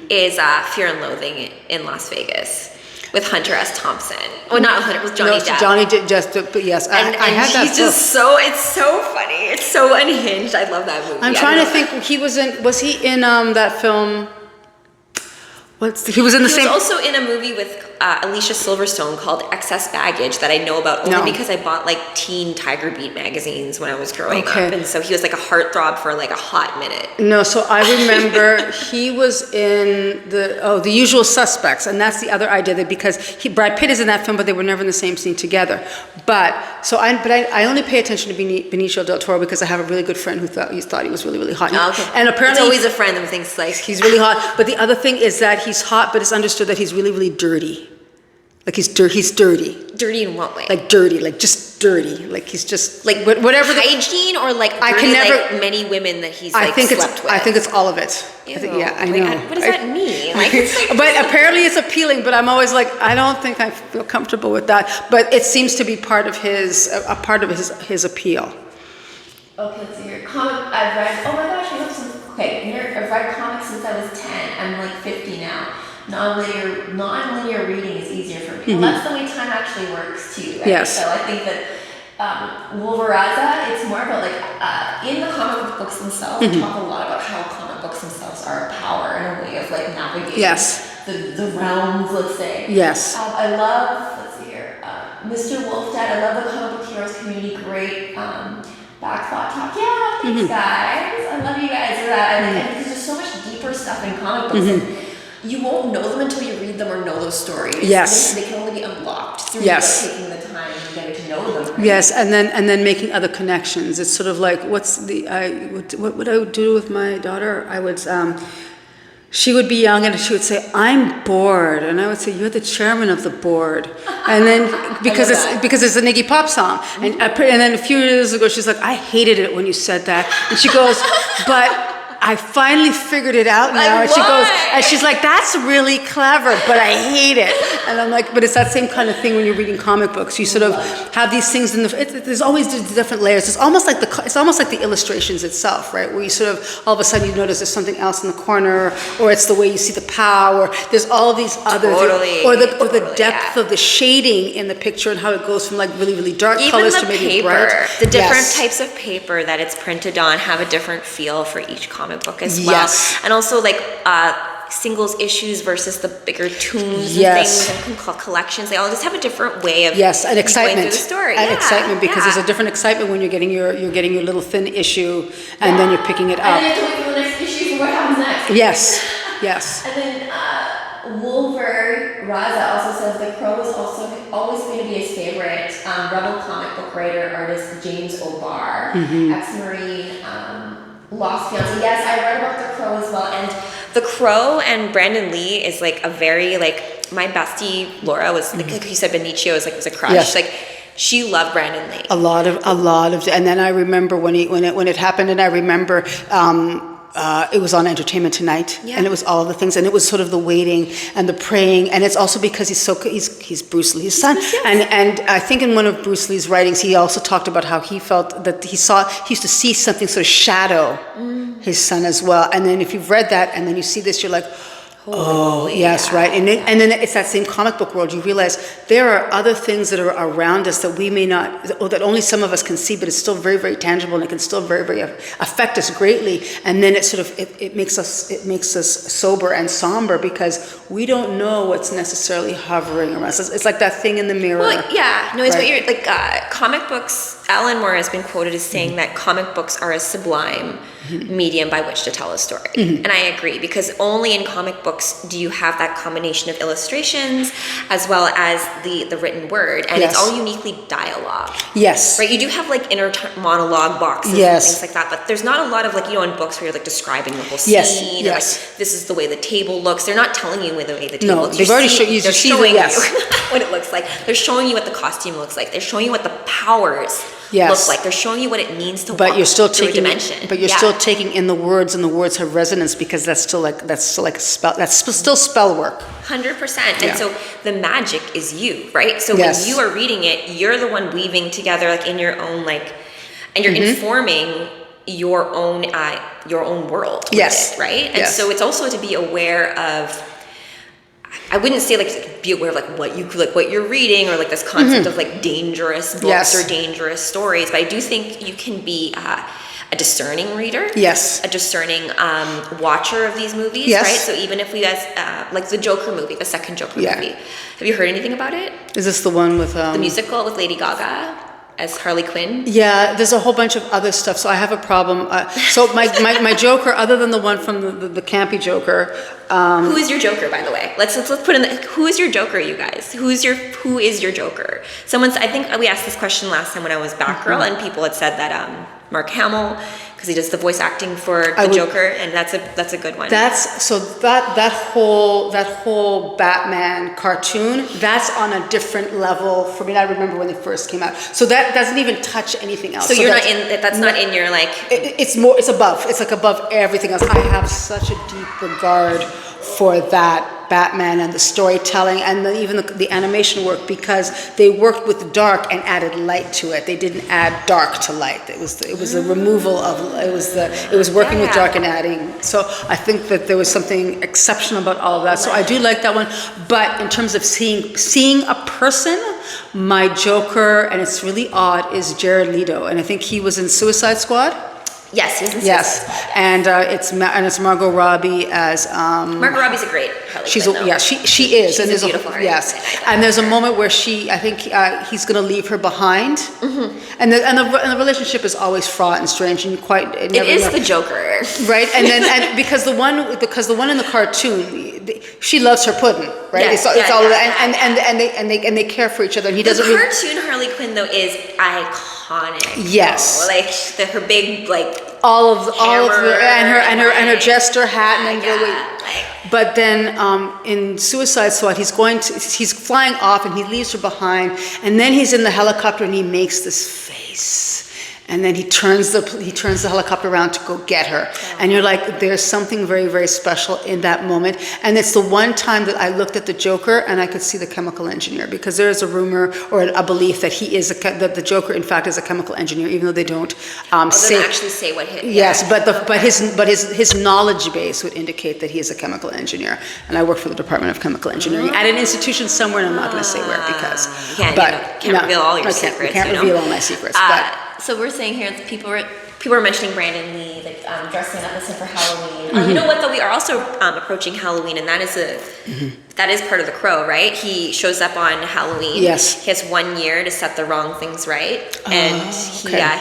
is Fear and Loathing in Las Vegas, with Hunter S. Thompson. Well, not Hunter, with Johnny Depp. Johnny did but yes, I had that. He's just it's so funny. It's so unhinged. I love that movie. I'm trying to think. Was he in that film? He was also in a movie with Alicia Silverstone called Excess Baggage that I know about only because I bought like teen Tiger Beat magazines when I was growing up, and so he was like a heartthrob for like a hot minute. No, so I remember he was in The Usual Suspects, and that's the other idea, that because Brad Pitt is in that film, but they were never in the same scene together. But I only pay attention to Benicio del Toro because I have a really good friend who thought he was really, really hot. And apparently it's always a friend who thinks like he's really hot. But the other thing is that he's hot, but it's understood that he's really, really dirty. Like he's dirty. Dirty in what way? Like dirty, like just dirty. Like he's just like whatever. Hygiene or like dirty, I can never, like many women that he's slept with. I think it's all of it. Ew. I know. What does that mean? Like, but apparently it's appealing. But I'm always like, I don't think I feel comfortable with that. But it seems to be part of his appeal. Okay, let's see here. I've read. Oh my gosh, I have some. Okay, I've read comics since I was 10. I'm like 50 now. Non-linear reading is easier for me. Well, that's the way time actually works too. Right? Yes. So I think that Wolveraza, it's more about like in the comic books themselves, they talk a lot about how comic books themselves are a power and a way of like navigating the realms, let's say. Yes. I love, let's see here, Mr. Wolfdad. I love the comic book heroes community. Great. Backspot Talk. Yeah, thanks guys. I love you guys for that. And because there's so much deeper stuff in comic books. And you won't know them until you read them or know those stories. Yes. They can only be unlocked through taking the time and getting to know them. Right? Yes, and then making other connections. It's sort of like, what would I do with my daughter? I would, she would be young and she would say, "I'm bored," and I would say, "You're the chairman of the board." And then because it's an Iggy Pop song, and then a few years ago she's like, "I hated it when you said that," and she goes, "But I finally figured it out now." And she's like, "That's really clever, but I hate it." And I'm like, but it's that same kind of thing when you're reading comic books. You sort of have these things there's always different layers. It's almost like the illustrations itself, right? Where you sort of, all of a sudden you notice there's something else in the corner, or it's the way you see the power. There's all these other, or the depth of the shading in the picture and how it goes from like really, really dark colors to maybe bright. The different types of paper that it's printed on have a different feel for each comic book as well. And also like singles issues versus the bigger toons and things and collections. They all just have a different way of and excitement going through the story. And excitement, because there's a different excitement when you're getting your little thin issue and then you're picking it up. And then you have to wait for the next issue for what happens next. Yes. And then Wolver Raza also says The Crow is also always going to be his favorite. Rebel comic book writer, artist James O'Barr, ex-Marine, Lost Fiancé. Yes, I read about The Crow as well. And The Crow and Brandon Lee is like a very, like, my bestie Laura was, like you said, Benicio was a crush. Yes. Like, she loved Brandon Lee. A lot of, and then I remember when it happened, and I remember it was on Entertainment Tonight, and it was all the things, and it was sort of the waiting and the praying, and it's also because he's Bruce Lee's son, and I think in one of Bruce Lee's writings he also talked about how he felt that he used to see something sort of shadow his son as well, and then if you've read that and then you see this, you're like, right. And then it's that same comic book world. You realize there are other things that are around us that we may not, or that only some of us can see, but it's still very, very tangible, and it can still very, very affect us greatly. And then it sort of it makes us sober and somber because we don't know what's necessarily hovering around us. It's like that thing in the mirror. Well, it's what you're like. Comic books. Alan Moore has been quoted as saying that comic books are a sublime medium by which to tell a story. And I agree, because only in comic books do you have that combination of illustrations as well as the written word, and it's all uniquely dialogue. Yes. Right? You do have like inner monologue boxes and things like that, but there's not a lot of like, in books where you're like describing the whole scene. Or like, this is the way the table looks. They're not telling you the way the table looks. They've already shown you. They're showing you what it looks like. They're showing you what the costume looks like. They're showing you what the powers look like. They're showing you what it means to walk through a dimension. But you're still taking in the words, and the words have resonance, because that's still like a spell. That's still spell work. 100%. And so the magic is you, right? So when you are reading it, you're the one weaving together like in your own and you're informing your own world with it, right? And so it's also to be aware of, I wouldn't say like be aware of like what you're reading, or like this concept of like dangerous books or dangerous stories, but I do think you can be a discerning reader, a discerning watcher of these movies, right? So even if we guys like the Joker movie, the second Joker movie, have you heard anything about it? Is this the one with the musical with Lady Gaga as Harley Quinn? Yeah, there's a whole bunch of other stuff, so I have a problem. So my Joker, other than the one from the campy Joker. Who is your Joker, by the way? Let's put in who is your Joker, you guys? Who is your Joker? I think we asked this question last time when I was Batgirl, and people had said that Mark Hamill, because he does the voice acting for the Joker, and that's a good one. That whole Batman cartoon, that's on a different level for me. I remember when they first came out. So that doesn't even touch anything else. So you're not in. That's not in your like. It's more. It's above. It's like above everything else. I have such a deep regard for that Batman and the storytelling and even the animation work, because they worked with dark and added light to it. They didn't add dark to light. It was the removal of it was working with dark and adding. So I think that there was something exceptional about all of that. So I do like that one. But in terms of seeing a person, my Joker, and it's really odd, is Jared Leto, and I think he was in Suicide Squad. Yes, he was in Yes, Suicide Squad. and it's Margot Robbie as. Margot Robbie's a great Harley She's Quinn, though. she is, She's and a there's beautiful Harley yes, Quinn, and there's a moment where I think he's going to leave her behind, and the relationship is always fraught and strange, and It is the Joker, right? And because the one in the cartoon, she loves her pudding, right? Yes, It's all yeah. and they care for each other, and he the doesn't. cartoon Harley Quinn though is iconic. Yes. though. Like her big all of the hammer and her jester hat and then like, but then in Suicide Squad he's flying off and he leaves her behind, and then he's in the helicopter and he makes this face, and then he turns the helicopter around to go get her, and you're like, there's something very, very special in that moment. And it's the one time that I looked at the Joker and I could see the chemical engineer, because there is a rumor or a belief that that the Joker in fact is a chemical engineer, even though they don't actually say what hit. Yes, but his knowledge base would indicate that he is a chemical engineer, and I work for the Department of Chemical Engineering at an institution somewhere, and I'm not going to say where because can't reveal all your secrets. Can't reveal all my secrets. But so we're saying here that people were mentioning Brandon Lee, dressing up as him for Halloween. You know what though? We are also approaching Halloween, and that is part of the Crow, right? He shows up on Halloween. Yes. He has 1 year to set the wrong things right, and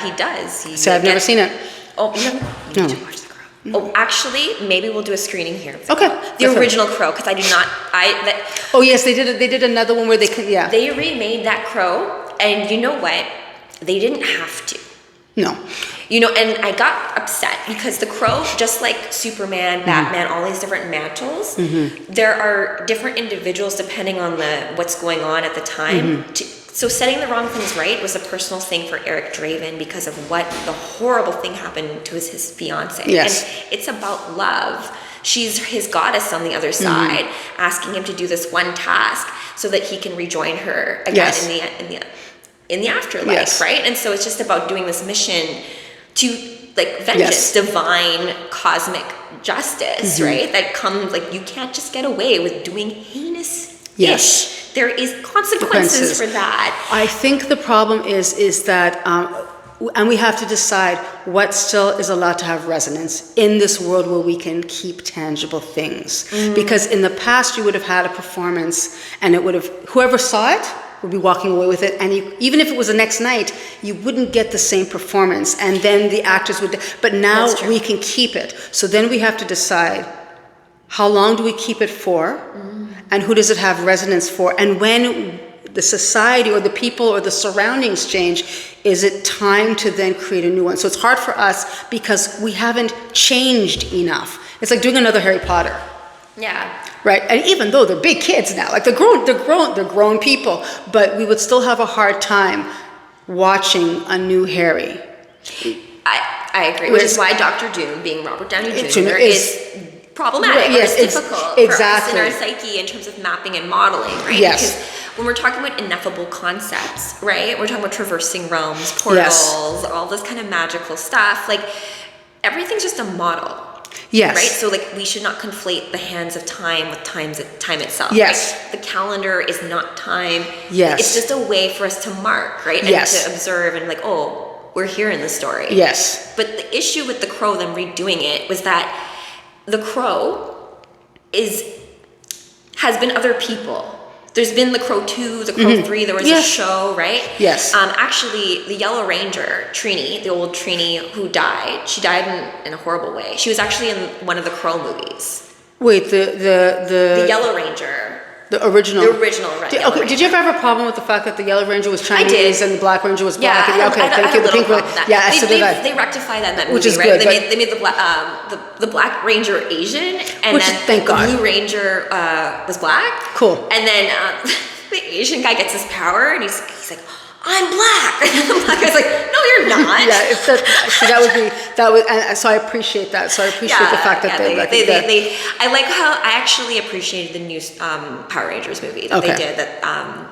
he does. So I've never seen it. Oh, you need to watch the Crow. Oh, actually, maybe we'll do a screening here. Okay. The original Crow, because I do not. Oh yes, they did another one where they could. Yeah. They remade that Crow, and you know what? They didn't have to. No. And I got upset because the Crow, just like Superman, Batman, all these different mantles, there are different individuals depending on what's going on at the time. So setting the wrong things right was a personal thing for Eric Draven because of what the horrible thing happened to his fiance. Yes. And it's about love. She's his goddess on the other side, asking him to do this one task so that he can rejoin her again in the afterlife, right? And so it's just about doing this mission to vengeance, divine cosmic justice, right? That comes you can't just get away with doing heinous ish. There is consequences for that. I think the problem is that and we have to decide what still is allowed to have resonance in this world where we can keep tangible things. Because in the past you would have had a performance and it would have, whoever saw it would be walking away with it, and even if it was the next night, you wouldn't get the same performance, and then the actors would, but now we can keep it. So then we have to decide, how long do we keep it for, and who does it have resonance for, and when the society or the people or the surroundings change, is it time to then create a new one? So it's hard for us because we haven't changed enough. It's like doing another Harry Potter. Yeah. Right, and even though they're big kids now, they're grown people, but we would still have a hard time watching a new Harry. I agree, which is why Dr. Doom, being Robert Downey Jr., is problematic. Yes, it's difficult for us in our psyche in terms of mapping and modeling, right? Yes. Because when we're talking about ineffable concepts, right? We're talking about traversing realms, portals, all this kind of magical stuff. Everything's just a model. Yes. Right? So we should not conflate the hands of time with time itself. Yes. Right? The calendar is not time. Yes. It's just a way for us to mark, right? And to observe and we're here in the story. Yes. But the issue with the Crow, them redoing it, was that the Crow has been other people. There's been the Crow 2, the Crow 3, there was a show, right? Yes. Actually, the Yellow Ranger, Trini, the old Trini who died, she died in a horrible way. She was actually in one of the Crow movies. Wait, the Yellow Ranger. The original. The original, right? Okay, did you ever have a problem with the fact that the Yellow Ranger was Chinese and the Black Ranger was black? Yeah, thank you. The pink one. Yeah, so did I. They rectified that in that movie, which is right? good. They made the Black Ranger Asian, and then the Blue Ranger was black. Cool. And then the Asian guy gets his power, and he's like, I'm black. And the black guy's like, no, you're not. And so I appreciate that. So I appreciate the fact that they I like how I actually appreciated the new Power Rangers movie that they did. I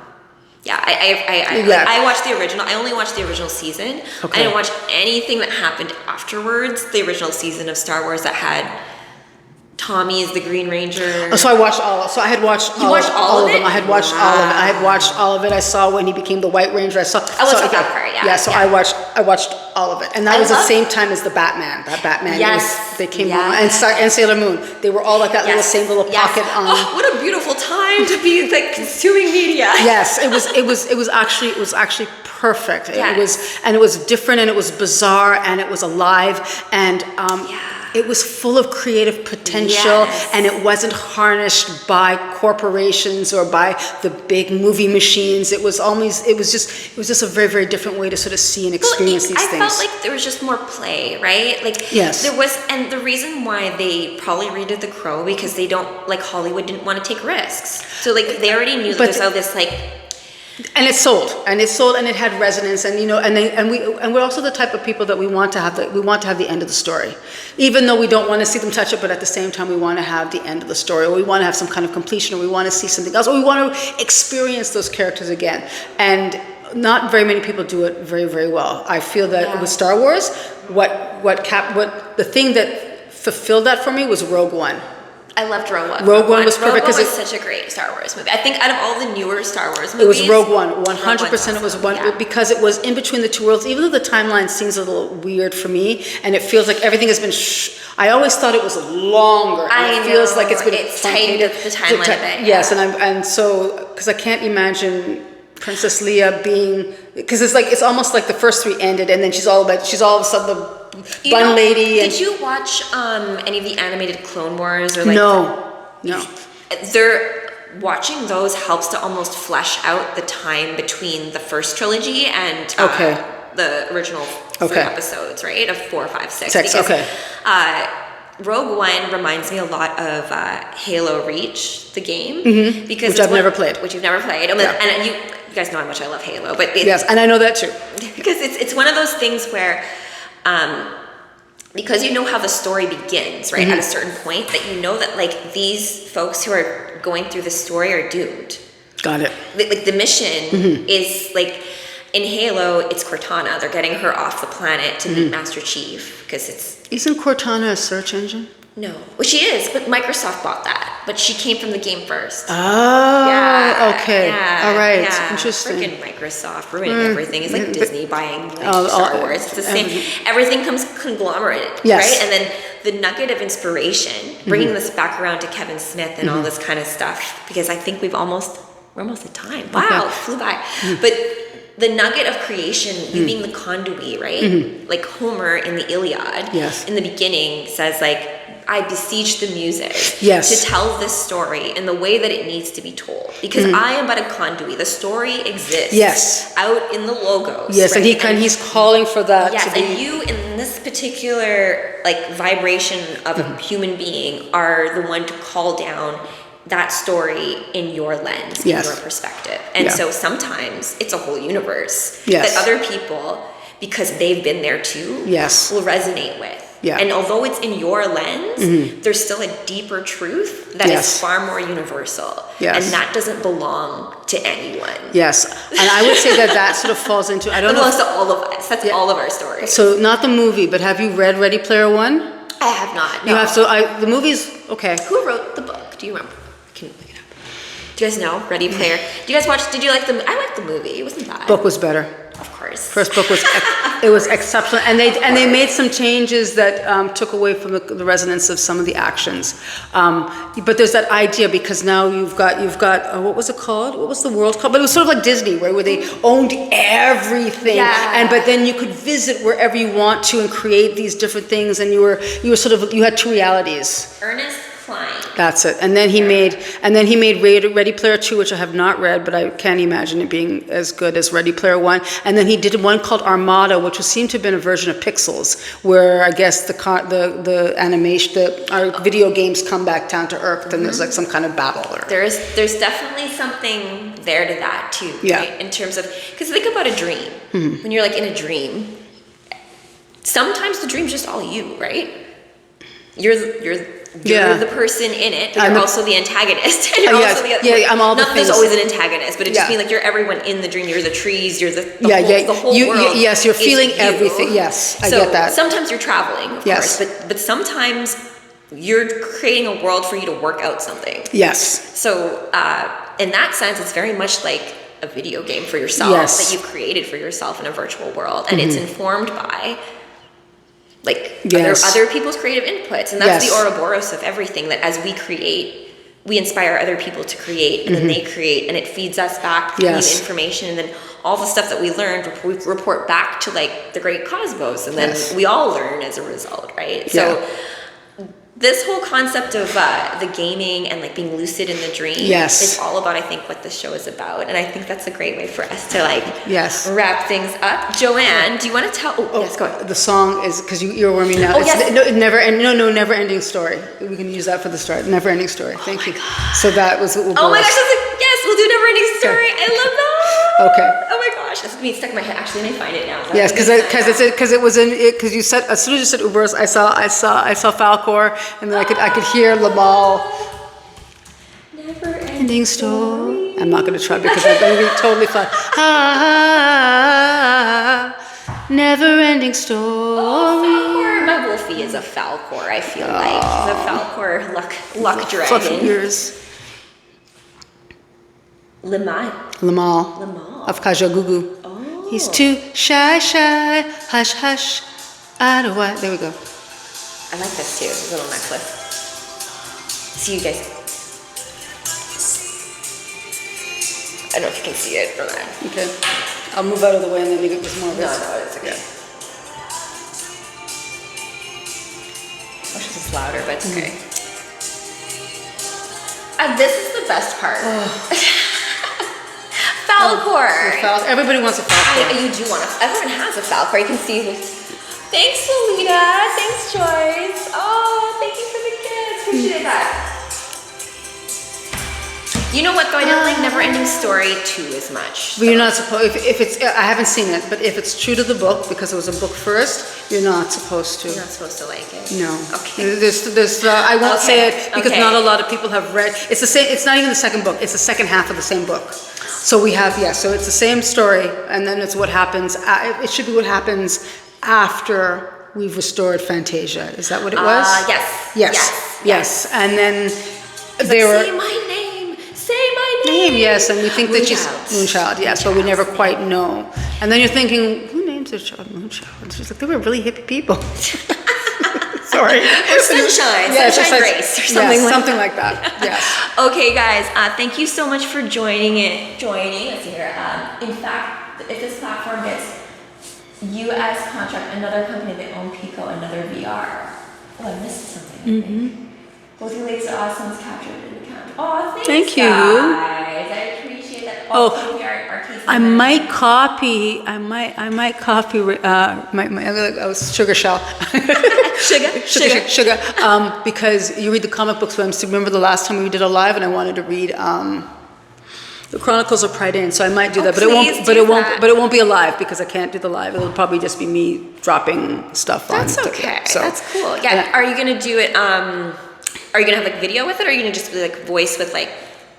watched the original. I only watched the original season. Okay. I didn't watch anything that happened afterwards. The original season of Star Wars that had Tommy is the Green Ranger. So I watched all. So I had watched all of them. I had watched all of it. I had watched all of it. I saw when he became the White Ranger. I saw. I watched that part. Yeah. Yeah. So I watched. watched all of it, and that was the same time as the Batman. That Batman, they came on, and Sailor Moon. They were all like that same little pocket on. Oh, what a beautiful time to be like consuming media. Yes, it was actually perfect. It was different, and it was bizarre, and it was alive, and it was full of creative potential, and it wasn't harnessed by corporations or by the big movie machines. It was just a very, very different way to sort of see and experience these things. I felt like there was just more play, right? Like there was, and the reason why they probably redid The Crow because they don't like Hollywood didn't want to take risks, so like they already knew that there's all this like. And it sold, and it had resonance, and we're also the type of people that we want to have the end of the story, even though we don't want to see them touch it, but at the same time we want to have the end of the story, or we want to have some kind of completion, or we want to see something else, or we want to experience those characters again. And not very many people do it very, very well. I feel that with Star Wars, what the thing that fulfilled that for me was Rogue One. I loved Rogue One. Rogue One was perfect because it was such a great Star Wars movie. I think out of all the newer Star Wars movies, it was Rogue One. 100% it was one because it was in between the two worlds. Even though the timeline seems a little weird for me, and it feels like everything has been. I always thought it was longer. It feels like it's been tightened up the timeline a bit. Yes, and so because I can't imagine Princess Leia being, because it's almost like the first three ended, and then she's all of a sudden the bun lady. Did you watch any of the animated Clone Wars or like? No. They're watching those helps to almost flesh out the time between the first trilogy and the original 3 episodes, right? Of 4, 5, 6. Rogue One reminds me a lot of Halo Reach, the game, because which I've never played. Which you've never played, and you guys know how much I love Halo, but yes, and I know that too, because it's one of those things where. Because you know how the story begins, right? At a certain point, that you know that like these folks who are going through the story are doomed. Got it. Like the mission is like in Halo, it's Cortana. They're getting her off the planet to meet Master Chief because Isn't Cortana a search engine? No. Well, she is, but Microsoft bought that. But she came from the game first. Oh, okay. All right. Interesting. Freaking Microsoft ruining everything. It's like Disney buying Star Wars. It's the same. Everything comes conglomerated, right? And then the nugget of inspiration, bringing this back around to Kevin Smith and all this kind of stuff, because I think we're almost at time. Wow, it flew by. But the nugget of creation, you being the conduit, right? Like Homer in the Iliad, in the beginning says like, I beseech the muses to tell this story in the way that it needs to be told. Because I am but a conduit. The story exists out in the logos. Yes, right? and he's calling for that. Yes, and you in this particular like vibration of a human being are the one to call down that story in your lens, in your perspective. And so sometimes it's a whole universe that other people, because they've been there too, will resonate with. And although it's in your lens, there's still a deeper truth that is far more universal. And that doesn't belong to anyone. Yes. And I would say that sort of falls into, I don't know. It belongs to all of us. That's all of our stories. So not the movie, but have you read Ready Player One? I have not. No. You have, the movie's, okay. Who wrote the book? Do you remember? Can you look it up? Do you guys know Ready Player? Did you guys watch, did you like I liked the movie. It wasn't bad. Book was better. Of course. First book was it was exceptional, and they made some changes that took away from the resonance of some of the actions. But there's that idea, because now you've got what was it called? What was the world called? But it was sort of like Disney, right, where they owned everything, but then you could visit wherever you want to and create these different things, and you had two realities. Ernest Cline. That's it. And then he made Ready Player 2, which I have not read, but I can't imagine it being as good as Ready Player 1. And then he did one called Armada, which seemed to have been a version of Pixels, where I guess the animation, our video games come back down to earth, and there's like some kind of battle. There's definitely something there to that too, right? In terms of, because think about a dream. When you're like in a dream, sometimes the dream's just all you, right? You're the person in it, but you're also the antagonist. And you're also I'm all the not that there's always an antagonist, but it just means like you're everyone in the dream. You're the trees, you're the whole world. Yes, you're feeling everything. Yes, I get that. Sometimes you're traveling, of course, but sometimes you're creating a world for you to work out something. Yes. So in that sense, it's very much like a video game for yourself that you've created for yourself in a virtual world, and it's informed by like other people's creative inputs, and that's the Ouroboros of everything. That as we create, we inspire other people to create, and then they create, and it feeds us back the information, and then all the stuff that we learned, we report back to like the great cosmos, and then we all learn as a result, right? So this whole concept of the gaming and like being lucid in the dream is all about, I think, what this show is about, and I think that's a great way for us to like wrap things up. Joanne, do you want to tell? Yes, go ahead. The song is because you're warming now. Never ending story. We can use that for the start. Never ending story. Thank you. God. So that was what we'll Oh my gosh, yes, we'll do never ending story. I love that. Okay. Oh my gosh, that's gonna be stuck in my head. Actually, let me find it now. Yes, because it was in because you said as soon as you said Ouroboros, I saw Falcor, and then I could hear Lamal. Never Ending story. I'm not gonna try because I'm gonna be totally fun. Never ending story. Falcor. My Wolfie is a Falcor. I feel like he's a Falcor luck dragon. Fluffy ears. Lamal of Kajagoogoo. Oh. He's too shy, hush, hush. I don't want. There we go. I like this too, his little necklace. See you guys. I don't know if you can see it from that. Okay. I'll move out of the way and then you get this more of this. No, it's okay. I wish this was louder, but it's okay. This is the best part. Falcor. Everybody wants a Falcor. You do want everyone has a Falcor. You can see this. Thanks, Lolita. Thanks, Joyce. Oh, thank you for the gifts. Appreciate that. You know what though? I didn't like Never Ending Story 2 as much. But you're not supposed. If it's, I haven't seen it, but if it's true to the book, because it was a book first, you're not supposed to. You're not supposed to like it. No. Okay. There's. I won't say it because not a lot of people have read. It's the same. It's not even the second book. It's the second half of the same book. So we have So it's the same story, and then it's what happens. It should be what happens after we've restored Fantasia. Is that what it was? Yes. And then they were. Say my name. Yes, and we think that she's Moonchild. Yes, but we never quite know. And then you're thinking, who names their child Moonchild? And she's like, they were really hippie people. Sorry. Or Sunshine, Sunshine Grace, or something like that. Yes. Okay, guys, thank you so much for joining. Let's see here. In fact, if this platform gets U.S. contract, another company, they own Pico, another VR. Oh, I missed something. I think. Both your latest awesomes captured in the account. Oh, thank you. Guys. I appreciate that. I might copy. Sugar Shell. Sugar. Because you read the comic books. I remember the last time we did a live, and I wanted to read the Chronicles of Pride Inn. So I might do that, but it won't be a live because I can't do the live. It'll probably just be me dropping stuff on. That's okay. So that's cool. Yeah. Are you gonna do it? Are you gonna have like video with it, or are you gonna just be like voice with like?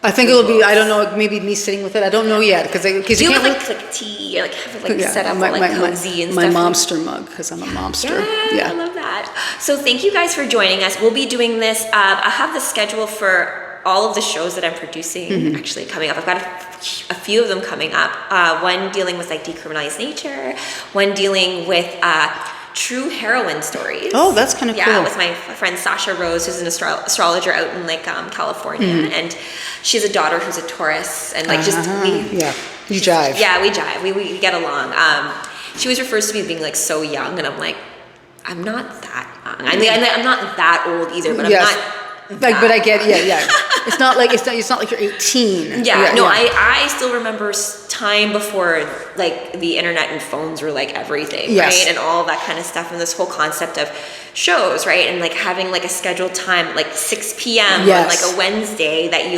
I think it'll be. I don't know. Maybe me sitting with it. I don't know yet because you can't like tea or like have it like set up all like cozy and my stuff. My momster mug because I'm a momster. Yeah, I love that. So thank you guys for joining us. We'll be doing this. I have the schedule for all of the shows that I'm producing actually coming up. I've got a few of them coming up. One dealing with like decriminalized nature. One dealing with true heroine stories. Oh, that's kind of cool. Yeah, with my friend Sasha Rose, who's an astrologer out in like California, and she has a daughter who's a Taurus, and like you jive. Yeah, we jive. We get along. She always refers to me as being like so young, and I'm like, I'm not that young. I mean, I'm not that old either, but I'm not. Like, but I get, It's not like you're 18. I still remember time before like the internet and phones were like everything, right? And all that kind of stuff, and this whole concept of shows, right? And like having like a scheduled time, like 6 p.m. on like a Wednesday that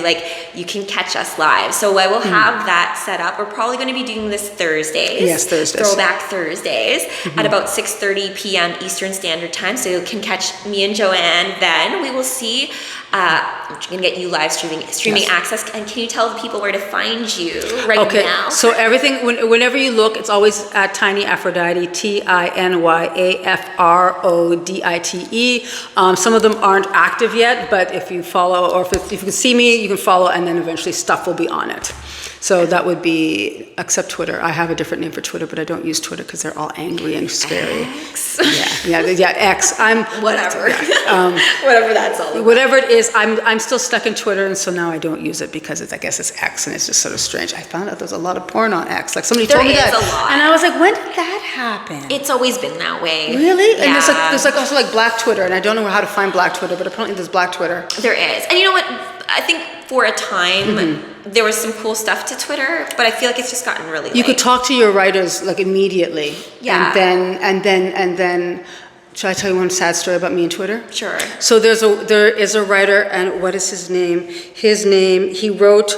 you can catch us live. So I will have that set up. We're probably going to be doing this Thursdays. Yes, Thursdays. Throwback Thursdays at about 6:30 p.m. Eastern Standard Time. So you can catch me and Joanne then. We will see. I'm going to get you live streaming access. And can you tell the people where to find you now? So everything, whenever you look, it's always at Tiny Aphrodite, TinyAphrodite. Some of them aren't active yet, but if you follow, or if you can see me, you can follow, and then eventually stuff will be on it. So that would be, except Twitter. I have a different name for Twitter, but I don't use Twitter because they're all angry and scary. X. Yeah, X. Whatever. Yeah, whatever that's all about. Whatever it is, I'm still stuck in Twitter, and so now I don't use it because I guess it's X, and it's just sort of strange. I found out there's a lot of porn on X. Like somebody told me that, a lot. and I was like, when did that happen? It's always been that way. Really? Yeah. And there's also like Black Twitter, and I don't know how to find Black Twitter, but apparently there's Black Twitter. There is, and you know what? I think for a time there was some cool stuff to Twitter, but I feel like it's just gotten really. You could talk to your writers like immediately. Yeah. And then. Should I tell you one sad story about me and Twitter? Sure. So there is a writer, and what is his name? He wrote,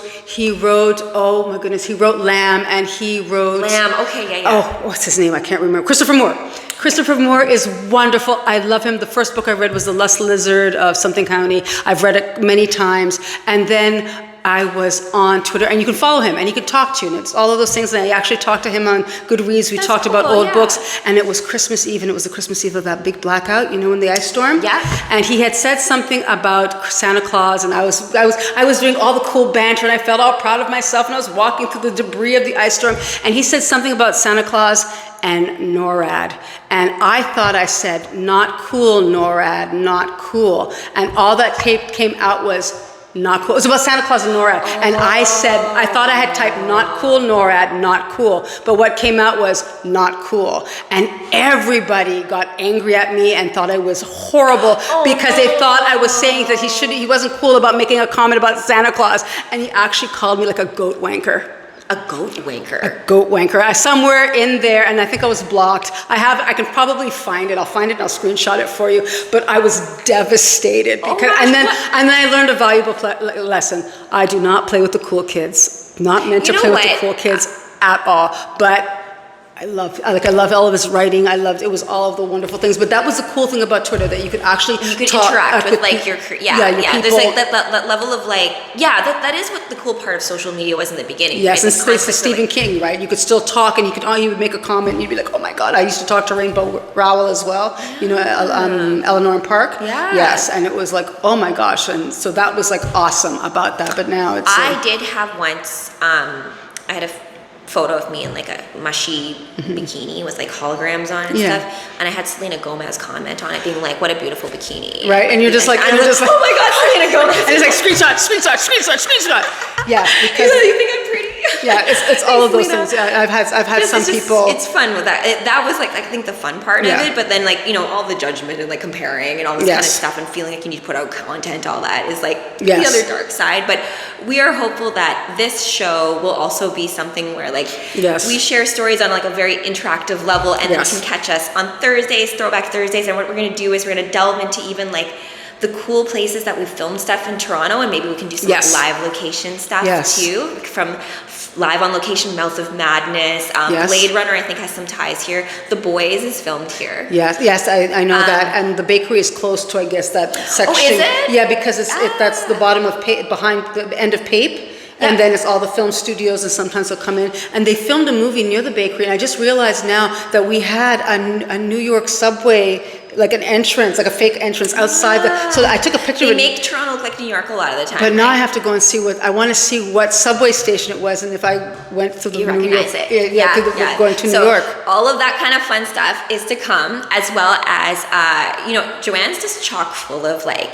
oh my goodness, he wrote Lamb, and he wrote... Lamb, okay, yeah. Oh, what's his name? I can't remember. Christopher Moore. Christopher Moore is wonderful. I love him. The first book I read was The Lust Lizard of something county. I've read it many times. And then I was on Twitter, and you can follow him, and he can talk to you, and it's all of those things. And I actually talked to him on Goodreads. We talked about old books, and it was Christmas Eve, and it was the Christmas Eve of that big blackout, you know, in the ice storm. Yeah. And he had said something about Santa Claus, and I was doing all the cool banter, and I felt all proud of myself, and I was walking through the debris of the ice storm, and he said something about Santa Claus and NORAD. And I thought I said, not cool, NORAD, not cool. And all that came out was, not cool. It was about Santa Claus and NORAD. And I thought I had typed not cool, NORAD, not cool. But what came out was not cool. And everybody got angry at me and thought I was horrible because they thought I was saying that he wasn't cool about making a comment about Santa Claus. And he actually called me like a goat wanker. A goat wanker. A goat wanker. Somewhere in there, and I think I was blocked. I can probably find it. I'll find it and I'll screenshot it for you. But I was devastated because, and then I learned a valuable lesson. I do not play with the cool kids. Not meant to play with the cool kids at all. But I love all of his writing. It was all of the wonderful things. But that was the cool thing about Twitter, that you could actually interact with like your people. There's like that level of like that is what the cool part of social media was in the beginning. Yes, right? And it's Stephen King, right? You could still talk, and he would make a comment, and you'd be like, oh my God, I used to talk to Rainbow Rowell as well. You know, Eleanor and Park. Yeah. Yes, and it was like, oh my gosh, and so that was like awesome about that. But now it's. I did have once. I had a photo of me in like a mushy bikini with like holograms on and stuff, and I had Selena Gomez comment on it, being like, "What a beautiful bikini!" Right, and you're just like, "Oh my God, Selena Gomez!" And it's like screenshot. Yeah, because you think I'm pretty. Yeah, it's all of those things. Yeah, I've had some people. It's fun with that. That was like, I think, the fun part of it. But then, like, you know, all the judgment and like comparing and all this kind of stuff, and feeling like you need to put out content, all that is like the other dark side. But we are hopeful that this show will also be something where like we share stories on like a very interactive level, and then you can catch us on Thursdays, Throwback Thursdays. And what we're gonna do is we're gonna delve into even like the cool places that we filmed stuff in Toronto, and maybe we can do some like live location stuff too, from live on location Mouth of Madness. Blade Runner, I think, has some ties here. The Boys is filmed here. Yes, I know that. And the bakery is close to, I guess, that section. Oh, is it? Yeah, because that's the bottom of behind the end of Pape. And then it's all the film studios, and sometimes they'll come in. And they filmed a movie near the bakery, and I just realized now that we had a New York subway, like an entrance, like a fake entrance outside so I took a picture of it. They make Toronto look like New York a lot of the time. But now I have to go and see I want to see what subway station it was, and if I went to the you New recognize York. it. Going to New York. All of that kind of fun stuff is to come, as well as, Joanne's just chock full of like,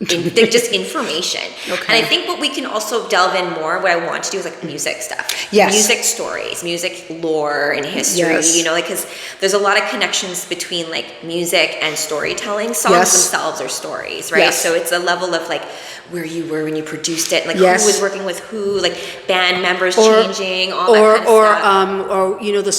they're just information. And I think what we can also delve in more, what I want to do is like music stuff. Yes. Music stories, music lore and history, you know, like, because there's a lot of connections between like music and storytelling. Songs themselves are stories, right? So it's a level of like where you were when you produced it, like who was working with who, like band members changing, all that kind of stuff. Or, you know, the